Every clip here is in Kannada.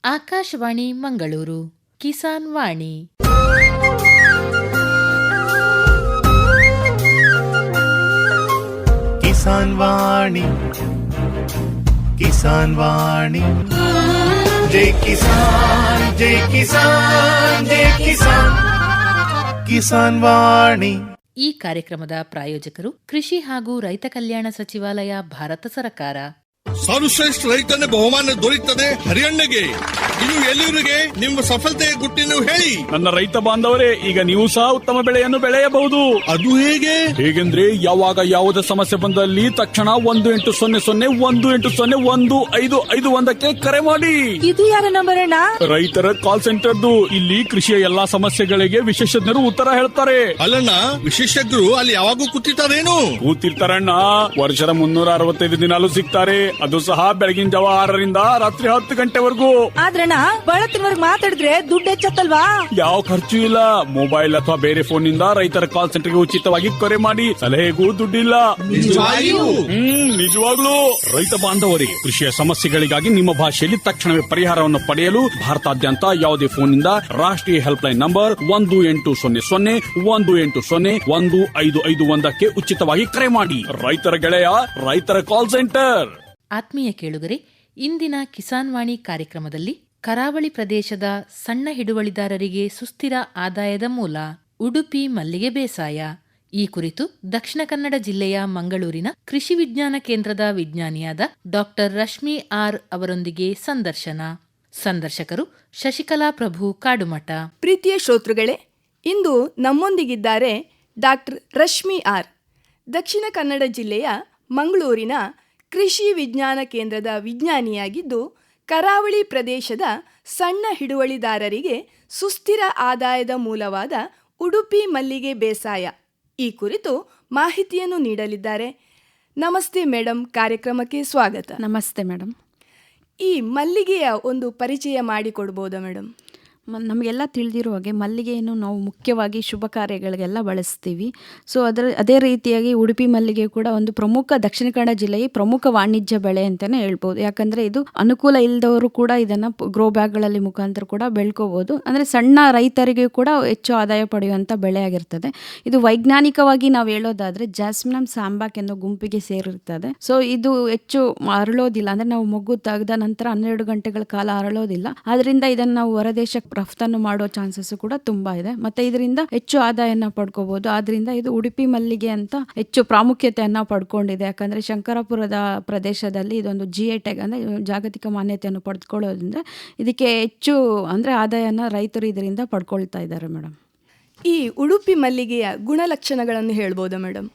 ಆಕಾಶವಾಣಿ ಮಂಗಳೂರು ಕಿಸಾನ್ ವಾಣಿ. ಕಿಸಾನ್ ವಾಣಿ, ಕಿಸಾನ್ ವಾಣಿ, ಜೈ ಕಿಸಾನ್, ಜೈ ಕಿಸಾನ್, ಜೈ ಕಿಸಾನ್, ಕಿಸಾನ್ ವಾಣಿ. ಈ ಕಾರ್ಯಕ್ರಮದ ಪ್ರಾಯೋಜಕರು ಕೃಷಿ ಹಾಗೂ ರೈತ ಕಲ್ಯಾಣ ಸಚಿವಾಲಯ, ಭಾರತ ಸರ್ಕಾರ. ಸರ್ವಶ್ರೇಷ್ಠ ರೈತನ ಬಹುಮಾನ ದೊರೆಯುತ್ತದೆ ಹರಿಯಣ್ಣಗೆ. ಇದು ಎಲ್ಲಿವರಿಗೆ ನಿಮ್ಮ ಸಫಲತೆಯ ಗುಟ್ಟಿನ ಹೇಳಿ. ನನ್ನ ರೈತ ಬಾಂಧವರೇ, ಈಗ ನೀವು ಸಹ ಉತ್ತಮ ಬೆಳೆಯನ್ನು ಬೆಳೆಯಬಹುದು. ಅದು ಹೇಗೆ? ಹೇಗೆಂದ್ರೆ ಯಾವಾಗ ಯಾವುದೇ ಸಮಸ್ಯೆ ಬಂದಲ್ಲಿ ತಕ್ಷಣ 1-800-180-1551 ಕರೆ ಮಾಡಿ. ಇದು ಯಾರ ನಂಬರ್ ಅಣ್ಣ? ರೈತರ ಕಾಲ್ ಸೆಂಟರ್ದು. ಇಲ್ಲಿ ಕೃಷಿಯ ಎಲ್ಲಾ ಸಮಸ್ಯೆಗಳಿಗೆ ವಿಶೇಷಜ್ಞರು ಉತ್ತರ ಹೇಳ್ತಾರೆ. ಅಲ್ಲಣ್ಣ, ವಿಶೇಷಜ್ಞರು ಅಲ್ಲಿ ಯಾವಾಗೂ ಕೂತಿರ್ತಾರೇನು? ಕೂತಿರ್ತಾರಣ್ಣ. ವರ್ಷದ 365 ದಿನಾಲೂ ಸಿಗ್ತಾರೆ. ಅದು ಸಹ ಬೆಳಗಿನ ಜಾವ 6ರಿಂದ ರಾತ್ರಿ 10 ಗಂಟೆವರೆಗೂ. ಆದ್ರಣ್ಣ, ಬಳತ್ತಿನವರೆಗೆ ಮಾತಾಡಿದ್ರೆ ದುಡ್ಡು ಹೆಚ್ಚತ್ತಲ್ವಾ? ಯಾವ ಖರ್ಚು ಇಲ್ಲ. ಮೊಬೈಲ್ ಅಥವಾ ಬೇರೆ ಫೋನ್ ನಿಂದ ರೈತರ ಕಾಲ್ ಸೆಂಟರ್ಗೆ ಉಚಿತವಾಗಿ ಕರೆ ಮಾಡಿ. ಸಲಹೆಗೂ ದುಡ್ಡಿಲ್ಲ. ನಿಜವಾಗ್ಲೂ. ರೈತ ಬಾಂಧವರಿಗೆ ಕೃಷಿಯ ಸಮಸ್ಯೆಗಳಿಗಾಗಿ ನಿಮ್ಮ ಭಾಷೆಯಲ್ಲಿ ತಕ್ಷಣವೇ ಪರಿಹಾರವನ್ನು ಪಡೆಯಲು ಭಾರತಾದ್ಯಂತ ಯಾವುದೇ ಫೋನ್ ನಿಂದ ರಾಷ್ಟ್ರೀಯ ಹೆಲ್ಪ್ ಲೈನ್ ನಂಬರ್ 1-800-180-1551 ಉಚಿತವಾಗಿ ಕರೆ ಮಾಡಿ. ರೈತರ ಗೆಳೆಯ, ರೈತರ ಕಾಲ್ ಸೆಂಟರ್. ಆತ್ಮೀಯ ಕೇಳುಗರೆ, ಇಂದಿನ ಕಿಸಾನ್ ವಾಣಿ ಕಾರ್ಯಕ್ರಮದಲ್ಲಿ ಕರಾವಳಿ ಪ್ರದೇಶದ ಸಣ್ಣ ಹಿಡುವಳಿದಾರರಿಗೆ ಸುಸ್ಥಿರ ಆದಾಯದ ಮೂಲ ಉಡುಪಿ ಮಲ್ಲಿಗೆ ಬೇಸಾಯ, ಈ ಕುರಿತು ದಕ್ಷಿಣ ಕನ್ನಡ ಜಿಲ್ಲೆಯ ಮಂಗಳೂರಿನ ಕೃಷಿ ವಿಜ್ಞಾನ ಕೇಂದ್ರದ ವಿಜ್ಞಾನಿಯಾದ ಡಾ ರಶ್ಮಿ ಆರ್ ಅವರೊಂದಿಗೆ ಸಂದರ್ಶನ. ಸಂದರ್ಶಕರು ಶಶಿಕಲಾ ಪ್ರಭು ಕಾಡುಮಠ. ಪ್ರೀತಿಯ ಶ್ರೋತೃಗಳೇ, ಇಂದು ನಮ್ಮೊಂದಿಗಿದ್ದಾರೆ ಡಾಕ್ಟರ್ ರಶ್ಮಿ ಆರ್, ದಕ್ಷಿಣ ಕನ್ನಡ ಜಿಲ್ಲೆಯ ಮಂಗಳೂರಿನ ಕೃಷಿ ವಿಜ್ಞಾನ ಕೇಂದ್ರದ ವಿಜ್ಞಾನಿಯಾಗಿದ್ದು, ಕರಾವಳಿ ಪ್ರದೇಶದ ಸಣ್ಣ ಹಿಡುವಳಿದಾರರಿಗೆ ಸುಸ್ಥಿರ ಆದಾಯದ ಮೂಲವಾದ ಉಡುಪಿ ಮಲ್ಲಿಗೆ ಬೇಸಾಯ, ಈ ಕುರಿತು ಮಾಹಿತಿಯನ್ನು ನೀಡಲಿದ್ದಾರೆ. ನಮಸ್ತೆ ಮೇಡಮ್, ಕಾರ್ಯಕ್ರಮಕ್ಕೆ ಸ್ವಾಗತ. ನಮಸ್ತೆ ಮೇಡಮ್. ಈ ಮಲ್ಲಿಗೆಯ ಒಂದು ಪರಿಚಯ ಮಾಡಿಕೊಡ್ಬೋದಾ ಮೇಡಮ್? ನಮಗೆಲ್ಲ ತಿಳಿದಿರೋ ಹಾಗೆ ಮಲ್ಲಿಗೆಯನ್ನು ನಾವು ಮುಖ್ಯವಾಗಿ ಶುಭ ಕಾರ್ಯಗಳಿಗೆಲ್ಲ ಬಳಸ್ತೀವಿ. ಸೊ ಅದೇ ರೀತಿಯಾಗಿ ಉಡುಪಿ ಮಲ್ಲಿಗೆ ಕೂಡ ಒಂದು ಪ್ರಮುಖ ದಕ್ಷಿಣ ಕನ್ನಡ ಜಿಲ್ಲೆಯ ಪ್ರಮುಖ ವಾಣಿಜ್ಯ ಬೆಳೆ ಅಂತಲೇ ಹೇಳ್ಬೋದು. ಯಾಕಂದರೆ ಇದು ಅನುಕೂಲ ಇಲ್ಲದವರು ಕೂಡ ಇದನ್ನು ಗ್ರೋ ಬ್ಯಾಗ್ಗಳಲ್ಲಿ ಮುಖಾಂತರ ಕೂಡ ಬೆಳ್ಕೋಬೋದು. ಅಂದರೆ ಸಣ್ಣ ರೈತರಿಗೆ ಕೂಡ ಹೆಚ್ಚು ಆದಾಯ ಪಡೆಯುವಂಥ ಬೆಳೆ ಆಗಿರ್ತದೆ. ಇದು ವೈಜ್ಞಾನಿಕವಾಗಿ ನಾವು ಹೇಳೋದಾದರೆ ಜಾಸ್ಮಿನಮ್ ಸ್ಯಾಂಬಾಕ್ ಅನ್ನೋ ಗುಂಪಿಗೆ ಸೇರಿರ್ತದೆ. ಸೊ ಇದು ಹೆಚ್ಚು ಅರಳೋದಿಲ್ಲ. ಅಂದರೆ ನಾವು ಮೊಗ್ಗು ತೆಗೆದ ನಂತರ 12 ಗಂಟೆಗಳ ಕಾಲ ಅರಳೋದಿಲ್ಲ. ಆದ್ದರಿಂದ ಇದನ್ನು ನಾವು ಹೊರದೇಶಕ್ಕೆ ರಫ್ತನ್ನು ಮಾಡೋ ಚಾನ್ಸಸ್ ಕೂಡ ತುಂಬಾ ಇದೆ. ಮತ್ತೆ ಇದರಿಂದ ಹೆಚ್ಚು ಆದಾಯನ ಪಡ್ಕೋಬಹುದು. ಆದ್ರಿಂದ ಇದು ಉಡುಪಿ ಮಲ್ಲಿಗೆ ಅಂತ ಹೆಚ್ಚು ಪ್ರಾಮುಖ್ಯತೆಯನ್ನ ಪಡ್ಕೊಂಡಿದೆ. ಯಾಕಂದ್ರೆ ಶಂಕರಪುರದ ಪ್ರದೇಶದಲ್ಲಿ ಇದೊಂದು GI ಟ್ಯಾಗ್ ಅಂದ್ರೆ ಜಾಗತಿಕ ಮಾನ್ಯತೆಯನ್ನು ಪಡೆದುಕೊಳ್ಳೋದ್ರಿಂದ ಇದಕ್ಕೆ ಹೆಚ್ಚು ಅಂದ್ರೆ ಆದಾಯನ ರೈತರು ಇದರಿಂದ ಪಡ್ಕೊಳ್ತಾ ಇದ್ದಾರೆ ಮೇಡಮ್. ಈ ಉಡುಪಿ ಮಲ್ಲಿಗೆಯ ಗುಣಲಕ್ಷಣಗಳನ್ನು ಹೇಳ್ಬೋದಾ ಮೇಡಮ್?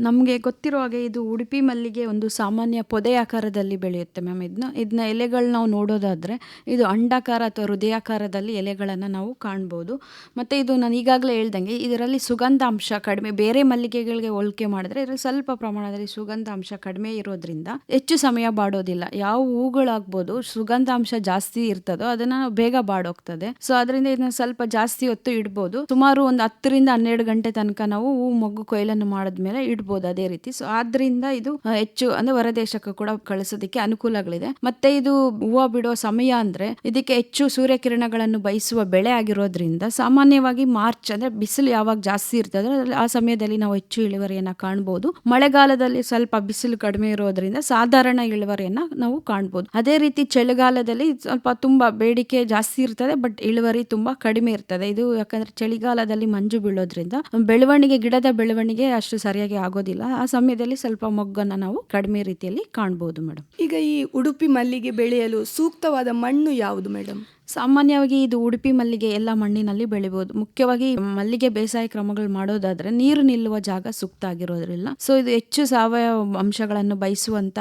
ನಮಗೆ ಗೊತ್ತಿರೋ ಹಾಗೆ ಇದು ಉಡುಪಿ ಮಲ್ಲಿಗೆ ಒಂದು ಸಾಮಾನ್ಯ ಪೊದೆ ಆಕಾರದಲ್ಲಿ ಬೆಳೆಯುತ್ತೆ ಮ್ಯಾಮ್. ಇದನ್ನ ಎಲೆಗಳು ನಾವು ನೋಡೋದಾದರೆ ಇದು ಅಂಡಾಕಾರ ಅಥವಾ ಹೃದಯಾಕಾರದಲ್ಲಿ ಎಲೆಗಳನ್ನು ನಾವು ಕಾಣ್ಬೋದು. ಮತ್ತು ಇದು ನಾನು ಈಗಾಗಲೇ ಹೇಳ್ದಂಗೆ ಇದರಲ್ಲಿ ಸುಗಂಧಾಂಶ ಕಡಿಮೆ, ಬೇರೆ ಮಲ್ಲಿಗೆಗಳಿಗೆ ಹೋಲಿಕೆ ಮಾಡಿದ್ರೆ ಇದರಲ್ಲಿ ಸ್ವಲ್ಪ ಪ್ರಮಾಣದಲ್ಲಿ ಸುಗಂಧಾಂಶ ಕಡಿಮೆ ಇರೋದ್ರಿಂದ ಹೆಚ್ಚು ಸಮಯ ಬಾಡೋದಿಲ್ಲ. ಯಾವ ಹೂಗಳಾಗ್ಬೋದು ಸುಗಂಧಾಂಶ ಜಾಸ್ತಿ ಇರ್ತದೋ ಅದನ್ನು ಬೇಗ ಬಾಡೋಗ್ತದೆ. ಸೊ ಅದರಿಂದ ಇದನ್ನ ಸ್ವಲ್ಪ ಜಾಸ್ತಿ ಹೊತ್ತು ಇಡ್ಬೋದು. ಸುಮಾರು ಒಂದು 10ರಿಂದ 12 ಗಂಟೆ ತನಕ ನಾವು ಹೂ ಮೊಗ್ಗು ಕೊಯ್ಲನ್ನು ಮಾಡಿದ್ಮೇಲೆ ಇಡ್ಬೋದು ಅದೇ ರೀತಿ. ಸೊ ಆದ್ರಿಂದ ಇದು ಹೆಚ್ಚು ಅಂದ್ರೆ ಹೊರದೇಶಕ್ಕೆ ಕೂಡ ಕಳಿಸೋದಕ್ಕೆ ಅನುಕೂಲಗಳಿದೆ. ಮತ್ತೆ ಇದು ಹೂವು ಬಿಡೋ ಸಮಯ ಅಂದ್ರೆ ಇದಕ್ಕೆ ಹೆಚ್ಚು ಸೂರ್ಯಕಿರಣಗಳನ್ನು ಬಯಸುವ ಬೆಳೆ ಆಗಿರೋದ್ರಿಂದ ಸಾಮಾನ್ಯವಾಗಿ ಮಾರ್ಚ್ ಅಂದ್ರೆ ಬಿಸಿಲು ಯಾವಾಗ ಜಾಸ್ತಿ ಇರ್ತದೆ ಆ ಸಮಯದಲ್ಲಿ ನಾವು ಹೆಚ್ಚು ಇಳುವರಿಯನ್ನ ಕಾಣಬಹುದು. ಮಳೆಗಾಲದಲ್ಲಿ ಸ್ವಲ್ಪ ಬಿಸಿಲು ಕಡಿಮೆ ಇರೋದ್ರಿಂದ ಸಾಧಾರಣ ಇಳುವರಿಯನ್ನ ನಾವು ಕಾಣಬಹುದು. ಅದೇ ರೀತಿ ಚಳಿಗಾಲದಲ್ಲಿ ಸ್ವಲ್ಪ ತುಂಬಾ ಬೇಡಿಕೆ ಜಾಸ್ತಿ ಇರ್ತದೆ, ಬಟ್ ಇಳುವರಿ ತುಂಬಾ ಕಡಿಮೆ ಇರ್ತದೆ. ಇದು ಯಾಕಂದ್ರೆ ಚಳಿಗಾಲದಲ್ಲಿ ಮಂಜು ಬೀಳೋದ್ರಿಂದ ಬೆಳವಣಿಗೆ, ಗಿಡದ ಬೆಳವಣಿಗೆ ಅಷ್ಟು ಸರಿಯಾಗಿ ಆಗೋದಿಲ್ಲ. ಆ ಸಮಯದಲ್ಲಿ ಸ್ವಲ್ಪ ಮೊಗ್ಗನ್ನ ನಾವು ಕಡಿಮೆ ರೀತಿಯಲ್ಲಿ ಕಾಣಬಹುದು ಮೇಡಮ್. ಈಗ ಈ ಉಡುಪಿ ಮಲ್ಲಿಗೆ ಬೆಳೆಯಲು ಸೂಕ್ತವಾದ ಮಣ್ಣು ಯಾವುದು ಮೇಡಮ್? ಸಾಮಾನ್ಯವಾಗಿ ಇದು ಉಡುಪಿ ಮಲ್ಲಿಗೆ ಎಲ್ಲ ಮಣ್ಣಿನಲ್ಲಿ ಬೆಳಿಬಹುದು. ಮುಖ್ಯವಾಗಿ ಮಲ್ಲಿಗೆ ಬೇಸಾಯ ಕ್ರಮಗಳು ಮಾಡೋದಾದ್ರೆ ನೀರು ನಿಲ್ಲುವ ಜಾಗ ಸೂಕ್ತ ಆಗಿರೋದ್ರಿಲ್ಲ. ಸೊ ಇದು ಹೆಚ್ಚು ಸಾವಯವ ಅಂಶಗಳನ್ನು ಬಯಸುವಂತ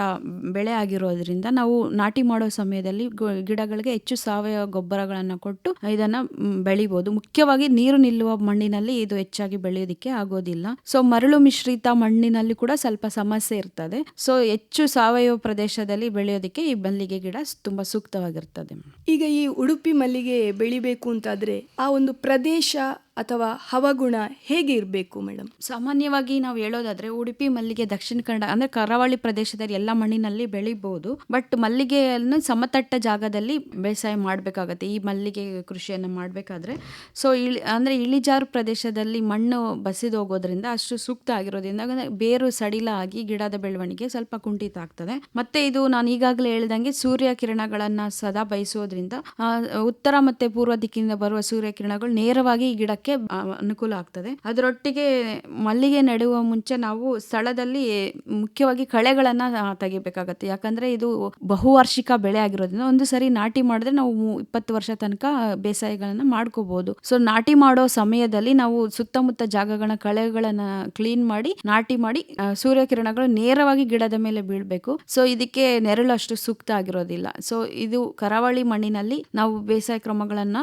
ಬೆಳೆ ಆಗಿರೋದ್ರಿಂದ ನಾವು ನಾಟಿ ಮಾಡೋ ಸಮಯದಲ್ಲಿ ಗಿಡಗಳಿಗೆ ಹೆಚ್ಚು ಸಾವಯವ ಗೊಬ್ಬರಗಳನ್ನು ಕೊಟ್ಟು ಇದನ್ನ ಬೆಳಿಬಹುದು. ಮುಖ್ಯವಾಗಿ ನೀರು ನಿಲ್ಲುವ ಮಣ್ಣಿನಲ್ಲಿ ಇದು ಹೆಚ್ಚಾಗಿ ಬೆಳೆಯೋದಿಕ್ಕೆ ಆಗೋದಿಲ್ಲ. ಸೊ ಮರಳು ಮಿಶ್ರಿತ ಮಣ್ಣಿನಲ್ಲಿ ಕೂಡ ಸ್ವಲ್ಪ ಸಮಸ್ಯೆ ಇರ್ತದೆ. ಸೊ ಹೆಚ್ಚು ಸಾವಯವ ಪ್ರದೇಶದಲ್ಲಿ ಬೆಳೆಯೋದಿಕ್ಕೆ ಈ ಮಲ್ಲಿಗೆ ಗಿಡ ತುಂಬಾ ಸೂಕ್ತವಾಗಿರ್ತದೆ. ಈಗ ಈ ಉಡುಪಿ ಮಲ್ಲಿಗೆ ಬೆಳಿಬೇಕು ಅಂತಾದ್ರೆ ಆ ಒಂದು ಪ್ರದೇಶ ಅಥವಾ ಹವಾಗುಣ ಹೇಗೆ ಇರಬೇಕು ಮೇಡಮ್? ಸಾಮಾನ್ಯವಾಗಿ ನಾವು ಹೇಳೋದಾದ್ರೆ ಉಡುಪಿ ಮಲ್ಲಿಗೆ ದಕ್ಷಿಣ ಕನ್ನಡ ಅಂದ್ರೆ ಕರಾವಳಿ ಪ್ರದೇಶದಲ್ಲಿ ಎಲ್ಲ ಮಣ್ಣಿನಲ್ಲಿ ಬೆಳಿಬಹುದು. ಬಟ್ ಮಲ್ಲಿಗೆಯನ್ನು ಸಮತಟ್ಟ ಜಾಗದಲ್ಲಿ ಬೇಸಾಯ ಮಾಡಬೇಕಾಗತ್ತೆ ಈ ಮಲ್ಲಿಗೆ ಕೃಷಿಯನ್ನು ಮಾಡಬೇಕಾದ್ರೆ. ಸೊ ಅಂದ್ರೆ ಇಳಿಜಾರು ಪ್ರದೇಶದಲ್ಲಿ ಮಣ್ಣು ಬಸಿದು ಹೋಗೋದ್ರಿಂದ ಅಷ್ಟು ಸೂಕ್ತ ಆಗಿರೋದ್ರಿಂದ ಬೇರು ಸಡಿಲ ಆಗಿ ಗಿಡದ ಬೆಳವಣಿಗೆ ಸ್ವಲ್ಪ ಕುಂಠಿತ ಆಗ್ತದೆ. ಮತ್ತೆ ಇದು ನಾನು ಈಗಾಗಲೇ ಹೇಳಿದಂಗೆ ಸೂರ್ಯ ಕಿರಣಗಳನ್ನ ಸದಾ ಬಯಸೋದ್ರಿಂದ ಉತ್ತರ ಮತ್ತೆ ಪೂರ್ವ ದಿಕ್ಕಿನಿಂದ ಬರುವ ಸೂರ್ಯ ಕಿರಣಗಳು ನೇರವಾಗಿ ಈ ಗಿಡಕ್ಕೆ ಅನುಕೂಲ ಆಗ್ತದೆ. ಅದರೊಟ್ಟಿಗೆ ಮಲ್ಲಿಗೆ ನೆಡುವ ಮುಂಚೆ ನಾವು ಸ್ಥಳದಲ್ಲಿ ಮುಖ್ಯವಾಗಿ ಕಳೆಗಳನ್ನ ತೆಗಿಬೇಕಾಗತ್ತೆ. ಯಾಕಂದ್ರೆ ಇದು ಬಹುವಾರ್ಷಿಕ ಬೆಳೆ ಆಗಿರೋದ್ರಿಂದ ಒಂದು ಸರಿ ನಾಟಿ ಮಾಡಿದ್ರೆ ನಾವು 20 ವರ್ಷ ತನಕ ಬೇಸಾಯಗಳನ್ನ ಮಾಡ್ಕೋಬಹುದು. ಸೊ ನಾಟಿ ಮಾಡೋ ಸಮಯದಲ್ಲಿ ನಾವು ಸುತ್ತಮುತ್ತ ಜಾಗಗಳನ್ನ ಕಳೆಗಳನ್ನ ಕ್ಲೀನ್ ಮಾಡಿ ನಾಟಿ ಮಾಡಿ ಸೂರ್ಯಕಿರಣಗಳು ನೇರವಾಗಿ ಗಿಡದ ಮೇಲೆ ಬೀಳ್ಬೇಕು. ಸೊ ಇದಕ್ಕೆ ನೆರಳು ಅಷ್ಟು ಸೂಕ್ತ ಆಗಿರೋದಿಲ್ಲ. ಸೊ ಇದು ಕರಾವಳಿ ಮಣ್ಣಿನಲ್ಲಿ ನಾವು ಬೇಸಾಯ ಕ್ರಮಗಳನ್ನ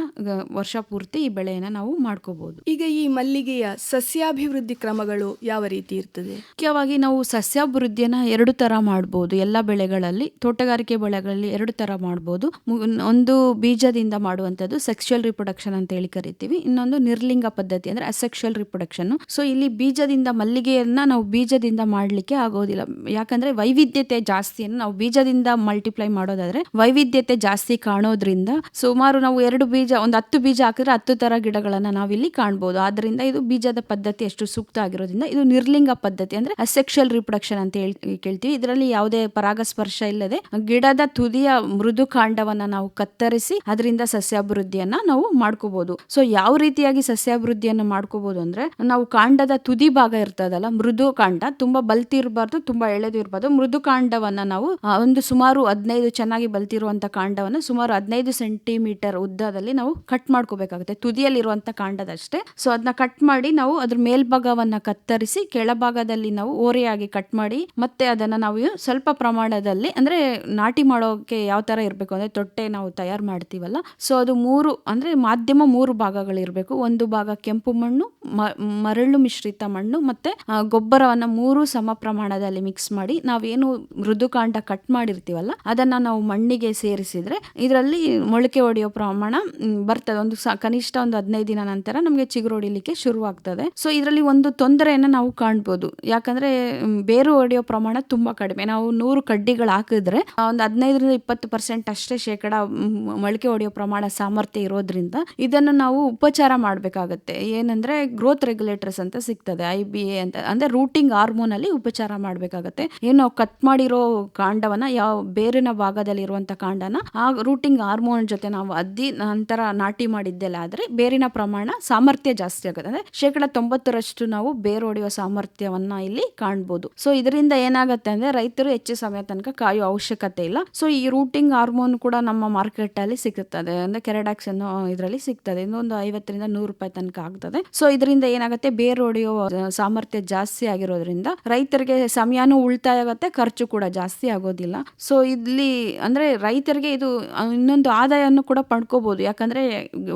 ವರ್ಷ ಪೂರ್ತಿ ಈ ಬೆಳೆಯನ್ನ ನಾವು ಮಾಡ್ಕೋಬಹುದು. ಈಗ ಈ ಮಲ್ಲಿಗೆಯ ಸಸ್ಯಾಭಿವೃದ್ಧಿ ಕ್ರಮಗಳು ಯಾವ ರೀತಿ ಇರ್ತದೆ? ಮುಖ್ಯವಾಗಿ ನಾವು ಸಸ್ಯಾಭಿವೃದ್ಧಿಯನ್ನ 2 ತರ ಮಾಡಬಹುದು. ಎಲ್ಲ ಬೆಳೆಗಳಲ್ಲಿ, ತೋಟಗಾರಿಕೆ ಬೆಳೆಗಳಲ್ಲಿ 2 ತರ ಮಾಡಬಹುದು. ಒಂದು ಬೀಜದಿಂದ ಮಾಡುವಂತದ್ದು ಸೆಕ್ಸುವಲ್ ರಿಪ್ರೊಡಕ್ಷನ್ ಅಂತ ಹೇಳಿ ಕರಿತೀವಿ. ಇನ್ನೊಂದು ನಿರ್ಲಿಂಗ ಪದ್ಧತಿ ಅಂದ್ರೆ ಅಸೆಕ್ಷುವಲ್ ರಿಪ್ರೊಡಕ್ಷನ್. ಸೊ ಇಲ್ಲಿ ಬೀಜದಿಂದ ಮಲ್ಲಿಗೆಯನ್ನ ನಾವು ಬೀಜದಿಂದ ಮಾಡ್ಲಿಕ್ಕೆ ಆಗೋದಿಲ್ಲ. ಯಾಕಂದ್ರೆ ವೈವಿಧ್ಯತೆ ಜಾಸ್ತಿಯನ್ನು ನಾವು ಬೀಜದಿಂದ ಮಲ್ಟಿಪ್ಲೈ ಮಾಡೋದಾದ್ರೆ ವೈವಿಧ್ಯತೆ ಜಾಸ್ತಿ ಕಾಣೋದ್ರಿಂದ ಸುಮಾರು ನಾವು 2 ಬೀಜ ಒಂದು 10 ಬೀಜ ಹಾಕಿದ್ರೆ 10 ತರ ಗಿಡಗಳನ್ನ ನಾವಿಲ್ಲಿ ಕಾಣಬಹುದು. ಆದ್ರಿಂದ ಇದು ಬೀಜದ ಪದ್ಧತಿ ಅಷ್ಟು ಸೂಕ್ತ ಆಗಿರೋದ್ರಿಂದ ಇದು ನಿರ್ಲಿಂಗ ಪದ್ಧತಿ ಅಂದ್ರೆ ಅಸೆಕ್ಷುವಲ್ ರಿಪ್ರೊಡಕ್ಷನ್ ಅಂತ ಕೇಳ್ತೀವಿ. ಇದರಲ್ಲಿ ಯಾವುದೇ ಪರಾಗಸ್ಪರ್ಶ ಇಲ್ಲದೆ ಗಿಡದ ತುದಿಯ ಮೃದು ಕಾಂಡವನ್ನ ನಾವು ಕತ್ತರಿಸಿ ಅದರಿಂದ ಸಸ್ಯಾಭಿವೃದ್ಧಿಯನ್ನ ನಾವು ಮಾಡ್ಕೋಬಹುದು. ಸೊ ಯಾವ ರೀತಿಯಾಗಿ ಸಸ್ಯಾಭಿವೃದ್ಧಿಯನ್ನ ಮಾಡ್ಕೋಬಹುದು ಅಂದ್ರೆ ನಾವು ಕಾಂಡದ ತುದಿ ಭಾಗ ಇರ್ತದಲ್ಲ, ಮೃದು ಕಾಂಡ, ತುಂಬಾ ಬಲ್ತಿ ಇರಬಾರ್ದು, ತುಂಬಾ ಎಳೆದು ಇರಬಾರ್ದು. ಮೃದು ಕಾಂಡವನ್ನ ನಾವು ಒಂದು ಸುಮಾರು 15 ಚೆನ್ನಾಗಿ ಬಲ್ತಿರುವಂತ ಕಾಂಡವನ್ನ ಸುಮಾರು 15 ಸೆಂಟಿಮೀಟರ್ ಉದ್ದದಲ್ಲಿ ನಾವು ಕಟ್ ಮಾಡ್ಕೋಬೇಕಾಗುತ್ತೆ, ತುದಿಯಲ್ಲಿರುವಂತ ಕಾಂಡದಷ್ಟೇ. ಸೊ ಅದನ್ನ ಕಟ್ ಮಾಡಿ ನಾವು ಅದ್ರ ಮೇಲ್ಭಾಗವನ್ನ ಕತ್ತರಿಸಿ ಕೆಳಭಾಗದಲ್ಲಿ ನಾವು ಓರೆಯಾಗಿ ಕಟ್ ಮಾಡಿ ಮತ್ತೆ ಅದನ್ನ ನಾವು ಸ್ವಲ್ಪ ಪ್ರಮಾಣದಲ್ಲಿ ಅಂದ್ರೆ ನಾಟಿ ಮಾಡೋಕೆ ಯಾವ ತರ ಇರಬೇಕು ಅಂದ್ರೆ ತೊಟ್ಟೆ ನಾವು ತಯಾರು ಮಾಡ್ತೀವಲ್ಲ, ಸೊ ಅದು 3 ಅಂದ್ರೆ ಮಾಧ್ಯಮ 3 ಭಾಗಗಳಿರ್ಬೇಕು. ಒಂದು ಭಾಗ ಕೆಂಪು ಮಣ್ಣು, ಮರಳು ಮಿಶ್ರಿತ ಮಣ್ಣು ಮತ್ತೆ ಗೊಬ್ಬರವನ್ನ 3 ಸಮ ಪ್ರಮಾಣದಲ್ಲಿ ಮಿಕ್ಸ್ ಮಾಡಿ ನಾವೇನು ಮೃದುಕಾಂಡ ಕಟ್ ಮಾಡಿರ್ತೀವಲ್ಲ ಅದನ್ನ ನಾವು ಮಣ್ಣಿಗೆ ಸೇರಿಸಿದ್ರೆ ಇದರಲ್ಲಿ ಮೊಳಕೆ ಹೊಡೆಯೋ ಪ್ರಮಾಣ ಬರ್ತದೆ. ಒಂದು ಕನಿಷ್ಠ ಒಂದು 15 ದಿನ ನಂತರ ನಮಗೆ ಚಿಗುರು ಹೊಡಿಲಿಕ್ಕೆ ಶುರುವಾಗ್ತದೆ. ಸೊ ಇದರಲ್ಲಿ ಒಂದು ತೊಂದರೆಯನ್ನ ನಾವು ಕಾಣ್ಬೋದು. ಯಾಕಂದ್ರೆ ಬೇರು ಹೊಡೆಯೋ ಪ್ರಮಾಣ ತುಂಬಾ ಕಡಿಮೆ. ನಾವು 100 ಕಡ್ಡಿಗಳು ಹಾಕಿದ್ರೆ ಒಂದು 15-20% ಅಷ್ಟೇ ಶೇಕಡ ಮೊಳಕೆ ಹೊಡೆಯೋ ಪ್ರಮಾಣ ಸಾಮರ್ಥ್ಯ ಇರೋದ್ರಿಂದ ಇದನ್ನು ನಾವು ಉಪಚಾರ ಮಾಡ್ಬೇಕಾಗತ್ತೆ. ಏನಂದ್ರೆ ಗ್ರೋತ್ ರೆಗ್ಯುಲೇಟರ್ಸ್ ಅಂತ ಸಿಗ್ತದೆ, IBA ಅಂತ, ಅಂದ್ರೆ ರೂಟಿಂಗ್ ಹಾರ್ಮೋನ್ ಅಲ್ಲಿ ಉಪಚಾರ ಮಾಡ್ಬೇಕಾಗತ್ತೆ. ಏನು ನಾವು ಕಟ್ ಮಾಡಿರೋ ಕಾಂಡವನ್ನ ಯಾವ ಬೇರಿನ ಭಾಗದಲ್ಲಿ ಇರುವಂತ ಕಾಂಡನ ಆ ರೂಟಿಂಗ್ ಹಾರ್ಮೋನ್ ಜೊತೆ ನಾವು ಅದ್ದಿ ನಂತರ ನಾಟಿ ಮಾಡಿದ್ದೆಲ್ಲ ಆದ್ರೆ ಬೇರಿನ ಪ್ರಮಾಣ ಸಾಮರ್ಥ್ಯ ಜಾಸ್ತಿ ಆಗುತ್ತೆ. ಅಂದ್ರೆ ಶೇಕಡ 90% ನಾವು ಬೇರು ಹೊಡೆಯುವ ಸಾಮರ್ಥ್ಯವನ್ನ ಇಲ್ಲಿ ಕಾಣ್ಬೋದು. ಸೊ ಇದರಿಂದ ಏನಾಗುತ್ತೆ ಅಂದ್ರೆ ರೈತರು ಹೆಚ್ಚು ಸಮಯ ತನಕ ಕಾಯುವ ಅವಶ್ಯಕತೆ ಇಲ್ಲ. ಸೊ ಈ ರೂಟಿಂಗ್ ಹಾರ್ಮೋನ್ ಕೂಡ ನಮ್ಮ ಮಾರ್ಕೆಟ್ ಅಲ್ಲಿ ಸಿಗುತ್ತದೆ, ಅಂದ್ರೆ ಕೆರಡಾಕ್ಸ್ ಅನ್ನೋ ಇದರಲ್ಲಿ ಸಿಗ್ತದೆ. ಇನ್ನೊಂದು 50-100 ರೂಪಾಯಿ ತನಕ ಆಗ್ತದೆ. ಸೊ ಇದರಿಂದ ಏನಾಗುತ್ತೆ, ಬೇರು ಹೊಡೆಯುವ ಸಾಮರ್ಥ್ಯ ಜಾಸ್ತಿ ಆಗಿರೋದ್ರಿಂದ ರೈತರಿಗೆ ಸಮಯನೂ ಉಳಿತಾಯ ಆಗುತ್ತೆ, ಖರ್ಚು ಕೂಡ ಜಾಸ್ತಿ ಆಗೋದಿಲ್ಲ. ಸೊ ಇಲ್ಲಿ ಅಂದ್ರೆ ರೈತರಿಗೆ ಇದು ಇನ್ನೊಂದು ಆದಾಯವನ್ನು ಕೂಡ ಪಡ್ಕೋಬಹುದು. ಯಾಕಂದ್ರೆ